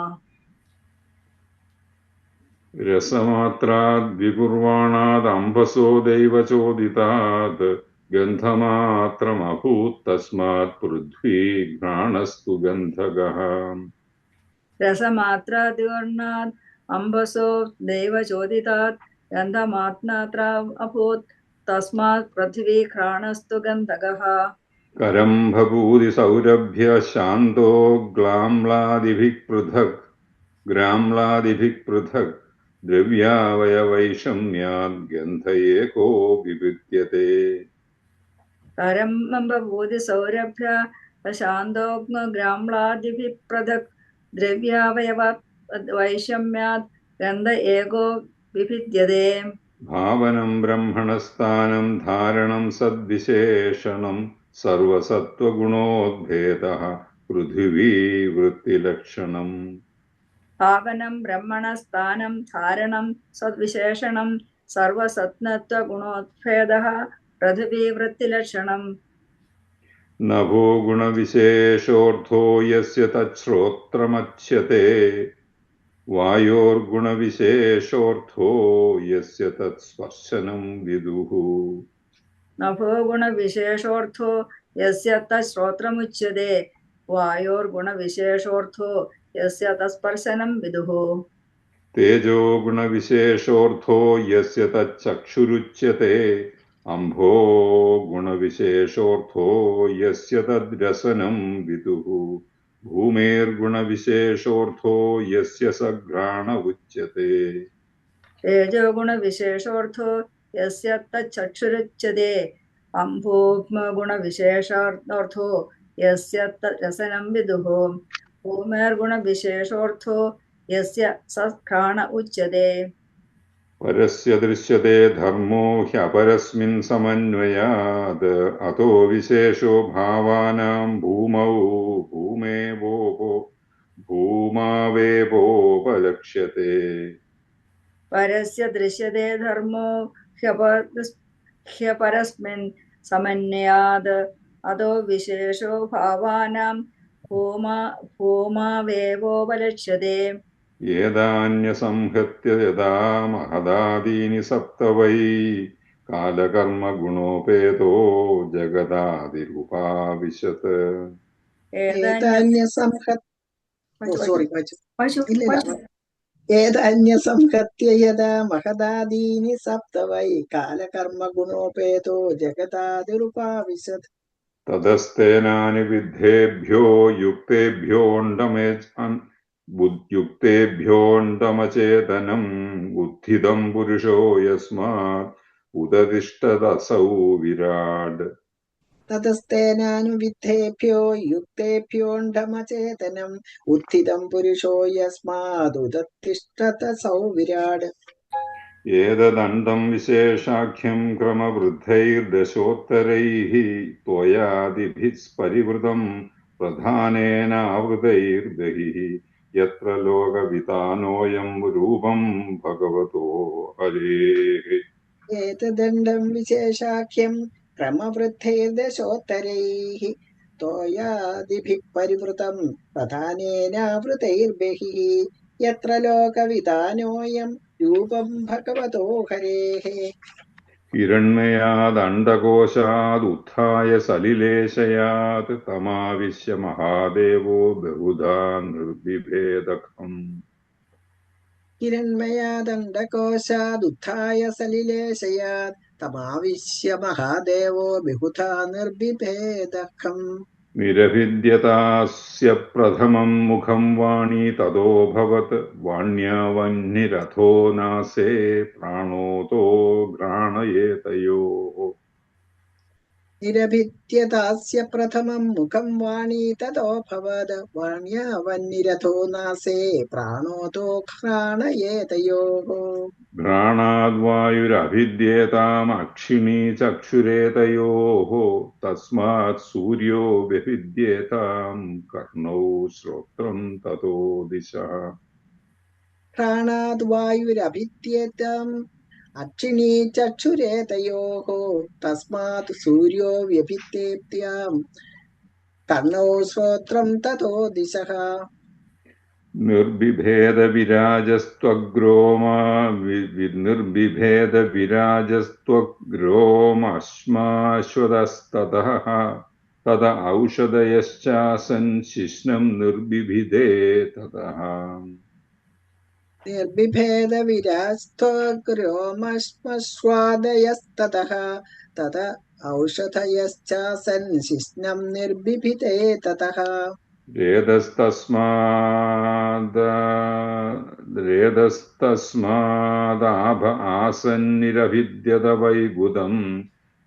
രസമാത്രാദ് വികുർവാണാത് അംബസോ ദൈവചോദിതാത് ഗന്ധമാത്രമഭൂത് തസ്മാത് പൃഥ്വീ ഘ്രാണസ്തു ഗന്ധഗഃ. രസമാത്രാദിവർണാത് അംബസോ ദൈവചോദിതാത് ഗന്ധമാത്മാത്ര അഭൂത് തസ്മാത് പൃഥ്വീ ഘ്രാണസ്തു ഗന്ധഗഃ. കരം ഭൂതി സൗരഭ്യ ശാന്തോ ഗ്ലാംലാദിഭിഃ പൃഥക് ദ്രവ്യാവയവൈഷമ്യാദ് ഗന്ധ ഏകോ വിഭിദ്യത്തെ. കരം ഭൂതി സൗരഭ്യ ശാന്തോഗ്ന ഗ്രാംലാദിഭിഃ പൃഥക് ദ്രവ്യാവയവ വൈഷമ്യാത് ഗന്ധ ഏകോ വിഭിദ്യത്തെ. ഭാവനം ബ്രഹ്മണസ്ഥാനം ധാരണം സദ്വിശേഷണം സർവസത്വഗുണോദ്ഭേദഃ പൃഥിവീ വൃത്തിലക്ഷണം. ഭാവനം ബ്രഹ്മണ സ്ഥാനം ധാരണം സദ്വിശേഷണം സർവസത്വഗുണോദ്ഭേദഃ പൃഥിവീ വൃത്തിലക്ഷണം. നഭോ ഗുണവിശേഷോർത്ഥോ യസ്യ തച്ഛ്രോത്രമച്യത്തെ വായോർഗുണവിശേഷോർത്ഥോ യസ്യ തത്സ്പർശനം വിദുഃ നഭോ ഗുണവിശേഷോർത്ഥോ യസ്യ തശ്രോത്രമുച്യത്തെ വായോർഗുണവിശേഷോർത്ഥോ യസ്യ തസ്പർശനം വിദുഃ തേജോ ഗുണവിശേഷോർത്ഥോ യസ്യ തച്ചക്ഷുരുച്യത്തെ അംഭോ ഗുണവിശേഷോർത്ഥോ യസ്യ തദ്രസനം വിദുഃ ഭൂമേർഗുണവിശേഷോർത്ഥോ യസ്യ സഘ്രാണ ഉച്യത്തെ തേജോ ഗുണവിശേഷോർത്ഥോ യസ്യ തച്ചക്ഷുരുച്യത്തെ അംഭോ ഗുണവിശേഷാർത്ഥോ യസ്യ തദ്രസനം വിദുഃ ഭൂമേർഗുണവിശേഷോർത്ഥോ യസ്യ സഘ്രാണ ഉച്യത്തെ പരസ്യ ദൃശ്യത്തെ ധർമ്മോ ഹ്യപരസ്മിൻ സമന്വയാത് അതോ വിശേഷോ ഭാവാനാം ഭൂമൗ ഭൂമാവേപോപലക്ഷ്യത്തെ പരസ്യ ദൃശ്യത്തെ ധർമ്മോ ഹ്യപരസ്മിൻ സമന്വയാത് അതോ വിശേഷോ ഭാവാനാം ഭൂമാവേവോപലക്ഷ്യത്തെ ഏതാന്യസംഹത്യ യഥാ മഹദാദീനി സപ്ത വൈ കാലകർമ്മഗുണോപേതോ ജഗദാദിരുപാവിശത് ഏതന്യസംഹത്യ യഥാ മഹദാദീനി സപ്ത വൈ കാലകർമ്മഗുണോപേതോ ജഗദാദിരുപാവിശത് തതസ്തേനാനി വിദ്ധേഭ്യോ യുക്തേഭ്യോണ്ടമചേതനം ബുദ്ധിദം പുരുഷോ യസ്മാത് ഉദതിഷ്ഠതസൗ വിരാട് തതസ്തേനാനുവിദ്ധേഭ്യോ യുക്തേഭ്യോണ്ടമചേതനം ഉത്ഥിതം പുരുഷോ യസ്മാദുദത്തിഷ്ഠതസൗ വിരാട് ഏതദണ്ഡം വിശേഷാഖ്യം ക്രമവൃദ്ധൈർദശോത്തരൈഃ ത്വയാദിഭിः പരിവൃതം പ്രധാനേനാവൃതൈർദഹിഃ യത്ര ലോകവിതാനോയം രൂപം ഭഗവതോ ഹരേഃ ഏതദണ്ഡം വിശേഷാഖ്യം ക്രമവൃദ്ധൈർദശോത്തരൈഃ ത്വയാദിഭിः പരിവൃതം പ്രധാനേനാവൃതൈർബഹിഃ യത്ര ലോകവിതാനോയം രൂപം ഭഗവതോ ഹരേഃ ഹിരണ്മയാദണ്ഡകോശാദുത്ഥായ സലിലേശയാത് തമാവിശ്യ മഹാദേവോ ബഹുധാ നിർബിഭേദഖം ഹിരണ്മയാദണ്ഡകോശാദുത്ഥായ സലിലേശയാത് തമാവിശ്യ മഹാദേവോ ബഹുധാ നിർബിഭേദഖം നിരഭിദ്യതാസ്യ പ്രഥമം മുഖം വാണി തതോഭവത് വാണ്യാവന്നിരഥോ നാസേ പ്രാണോതോ ഘ്രാണയേതയോഃ നിരഭിദ്യതാസ്യ പ്രഥമം മുഖം വാണി തതോഭവത് വാണ്യാവന്നിരഥോ നാസേ പ്രാണോതോ ഘ്രാണയേതയോഃ ഘ്രാണാദ്വായുരഭിദ്യേതാമക്ഷിണീ ചക്ഷുരേതയോഃ തസ്മാത് സൂര്യോ വ്യഭിദ്യേതാം കർണൗ ശ്രോത്രം തതോ ദിശഃ ഘ്രാണാദ് വായുരഭിദ്യേതാം അക്ഷിണീ ചക്ഷുരേതയോഃ തസ്മാത് സൂര്യോ വ്യഭിദ്യേത്യാം കർണോ ശ്രോത്രം തതോ ദിശഃ നിർബിഭേദവിരാജസ്ത്വഗ്രോമശ്മാശ്വതസ്തതഃ തത ഔഷധയശ്ചാസൻ ശിശ്നം നിർബിഭിദേ തതഃ നിർബിഭേദവിരാജസ്ത്വഗ്രോമശ്മശ്വാദയസ്തതഃ തത ഔഷധയശ്ചാസൻ ശിശ്നം നിർബിഭിദേ തതഃ രേതസ്തസ്മാദാഭ ആസന്നിരഭിദ്യത വൈഗുദം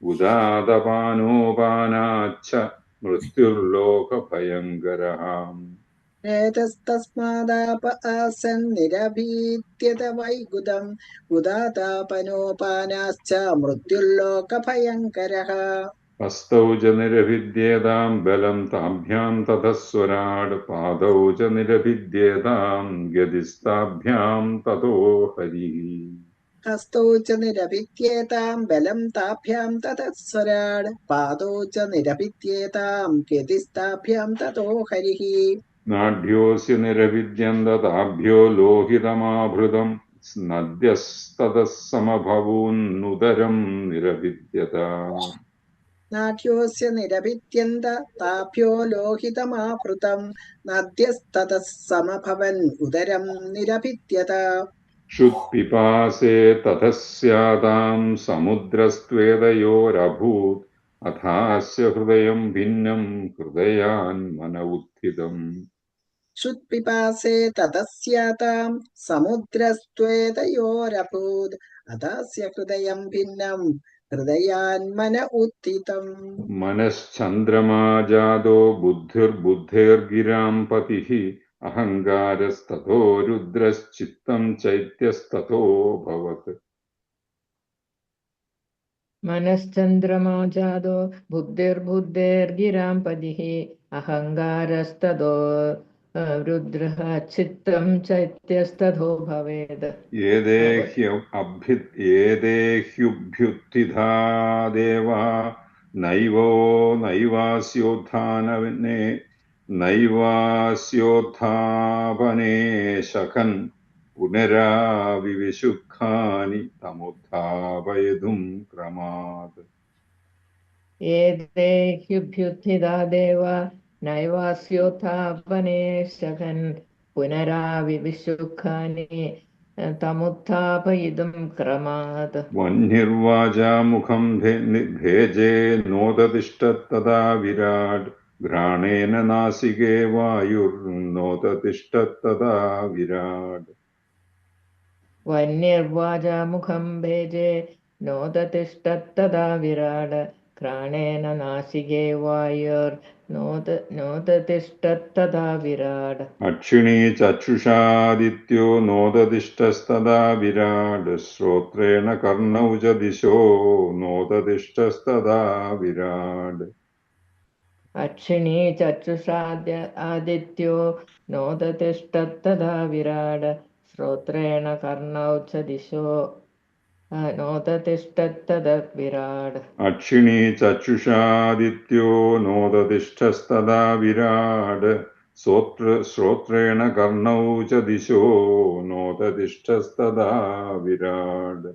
ഉദാതപാനോപാനാച്ഛ മൃത്യുർലോകഭയങ്കരഃ രേതസ്തസ്മാദാപ ആസന്നിരഭീത്യത വൈഗുദം ഉദാതാപനോപാനാശ്ച മൃത്യുർലോകഭയങ്കരഃ ഹസ്തൗ ച നിരഭിദ്യേതാം ബലം താഭ്യാം തതസ്വരാട് പാദൗ ച നിരഭിദ്യേതാം ഗതിസ്താഭ്യാം തതോ ഹരിഃ हस्तौ च निरभित्येतां बलं ताभ्यां ततः स्वराड् पादौ च निरभित्येतां कृतिस्ताभ्यां ततो हरिः नाढ्योऽस्य निरभिद्यं ददाभ्यो लोहितमाभृतम् नद्यस्ततः समभवून्नुदरं निरभिद्यत नाट्योऽस्य निरभित्यन्त ताभ्यो लोहितमापृतं नद्यस्ततः समभवन् उदरं निरभिद्यत क्षुत्पिपासे ततः स्यातां समुद्रस्त्वेदयोरभूत् अथास्य हृदयं भिन्नं हृदयान्मन उत्थितम् क्षुत्पिपासे ततस्यातां समुद्रस्त्वेतयोरभूत् अथास्य हृदयं भिन्नं हृदयान्मन उत्थितम् मनश्चन्द्रमा जातो बुद्धिर्बुद्धेर्गिरां पतिः अहङ्कारस्ततो रुद्रश्चित्तं चैत्यस्ततोऽभवत् मनश्चन्द्रमा जातो बुद्धिर्बुद्धेर्गिरां पतिः अहङ्कारस्ततो रुद्रः चित्तं चैत्यस्ततो भवेत् एदेह्युभ्युत्थिता देवा नैवास्योत्थापने शकन् पुनराविविशुखानि तमुत्थापयितुं क्रमात् एतेह्युभ्युत्थिता देवा नैवास्योत्थापने शकन् पुनराविविशुखानि तमुत्थापयितुं क्रमात् वह्निर्वाजा मुखं भेजे नोदतिष्ठत्तदा विराट् घ्राणेन नासिके वायुर्नोदतिष्ठत्तदा विराट् वह्निर्वाजा मुखं भेजे नोदतिष्ठत्तदा विराड घ्राणेन नासिके वायुर्नोदतिष्ठत्तदा विराड अक्षिणी चक्षुषादित्यो नोदतिष्ठस्तदा विराट् श्रोत्रेण कर्णौ च दिशो नोदतिष्ठस्तदा विराट् अक्षिणी चक्षुषादित्यो नोदतिष्ठत्तदा विराड श्रोत्रेण कर्णौ च दिशो नोदतिष्ठत्तदा विराड अक्षिणी चक्षुषादित्यो नोदतिष्ठस्तदा विराट् श्रोत्रेण कर्णौ च दिशो नोदतिष्ठस्तदा विराट्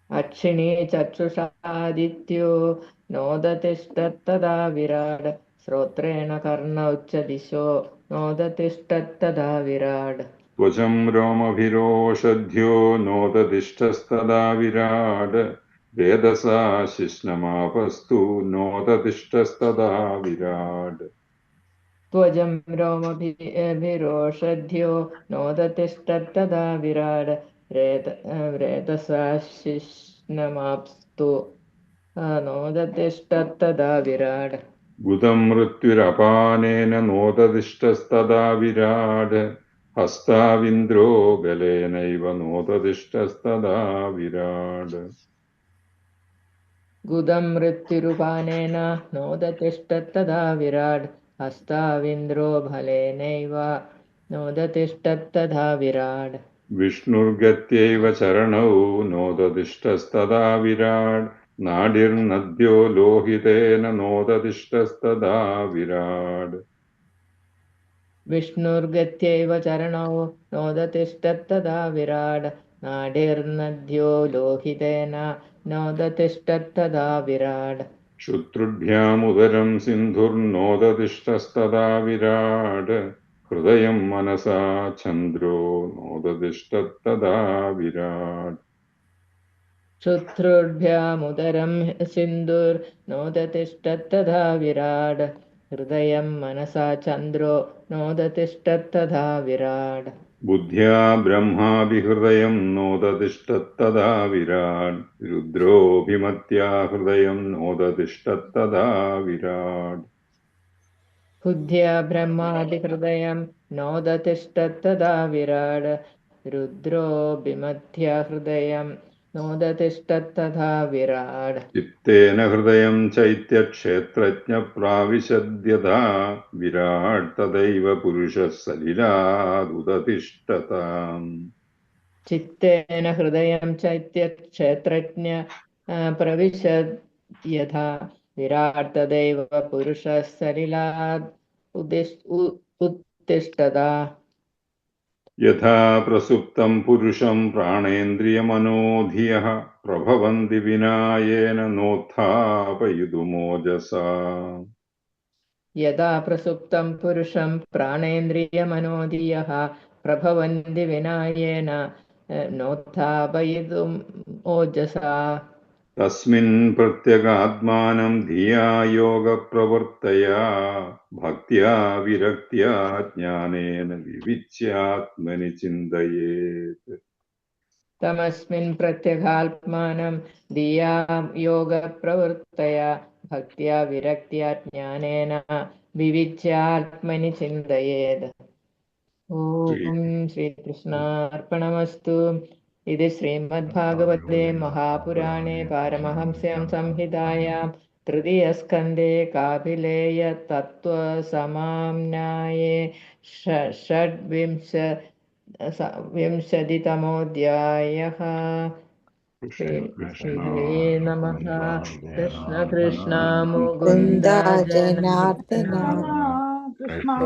अक्षिणी चक्षुषादित्यो नोदतिष्ठत्तदा विराड श्रोत्रेण कर्णौ च दिशो नोदतिष्ठत्तदा विराड त्वचं रोमभिरोषध्यो नोदतिष्ठस्तदा विराट् वेदसा शिश्नमापस्तु नोदतिष्ठस्तदा विराट् त्वचं रोमभिरोषध्यो नोदतिष्ठत्तदा विराड रेतसा शिश्नमाप्स्तु नोदतिष्ठत्तदा विराड गुदं मृत्युरपानेन नोदतिष्ठस्तदा विराट् हस्ताविन्द्रो गलेनैव नोदतिष्ठस्तदा विराट् गुदं मृत्युरुपानेन नोदतिष्ठत्तदा विराड हस्ताविन्द्रो बलेनैव नोदतिष्ठत्तदा विराड विष्णुर्गत्यैव चरणौ नोदतिष्ठस्तदा विराट् नाडिर्नद्यो लोहितेन नोदतिष्ठस्तदा विराट् विष्णुर्गत्यैव चरणौ नोदतिष्ठत्तदा विराड नाडिर्नद्यो लोहितेन नोदतिष्ठत्तदा विराड शुत्रुभ्यामुदरं सिन्धुर्नोदतिष्ठस्तदा विराट् हृदयं मनसा चन्द्रो नोदतिष्ठत्तदा विराट् शत्रुभ्यामुदरं सिन्धुर्नोदतिष्ठत्तदा विराड हृदयं मनसा चन्द्रो नोदतिष्ठत्तदा विराड बुद्ध्या ब्रह्माभिहृदयं नोदतिष्ठत्तदा विराट् रुद्रोऽभिमत्या हृदयं नोदतिष्ठत्तदा विराट् बुद्ध्या ब्रह्मादिहृदयं नोदतिष्ठत्तदा विराड रुद्रोऽभिमथ्या हृदयं नोदतिष्ठत्तदा विराड चित्तेन हृदयं चैत्यक्षेत्रज्ञप्राविशद्यथा विराट् तदैव पुरुषः सलिलादुदतिष्ठताम् चित्तेन हृदयं चैत्यक्षेत्रज्ञ प्रविशद् यथा विराट् तदैव पुरुषः सलिलाद् उत्तिष्ठता यथा प्रसुप्तं पुरुषं प्राणेन्द्रियमनोधियः प्रभवन्ति विनायेन नोत्थापयितुमोजसा यदा प्रसुप्तं पुरुषं प्राणेन्द्रियमनोधियः प्रभवन्ति विनायेन नोत्थापयितुम् ओजसा तस्मिन् प्रत्यगात्मानं धिया योगप्रवृत्तया भक्त्या विरक्त्या ज्ञानेन विविच्यात्मनि चिन्तयेत् तमस्मिन् प्रत्यगात्मानं धिया योगप्रवृत्तया भक्त्या विरक्त्या ज्ञानेन विविच्यात्मनि चिन्तयेत्। ॐ श्रीकृष्णार्पणमस्तु। इति श्रीमद्भागवते महापुराणे पारमहंस्यां संहितायां तृतीयस्कन्धे कापिलेयतत्त्वसमाम्नाये षड्विंशतितमोऽध्यायः। श्रीहरे नमः। कृष्ण कृष्ण मुकुन्द वृन्दा जनार्दन जनार्दन कृष्ण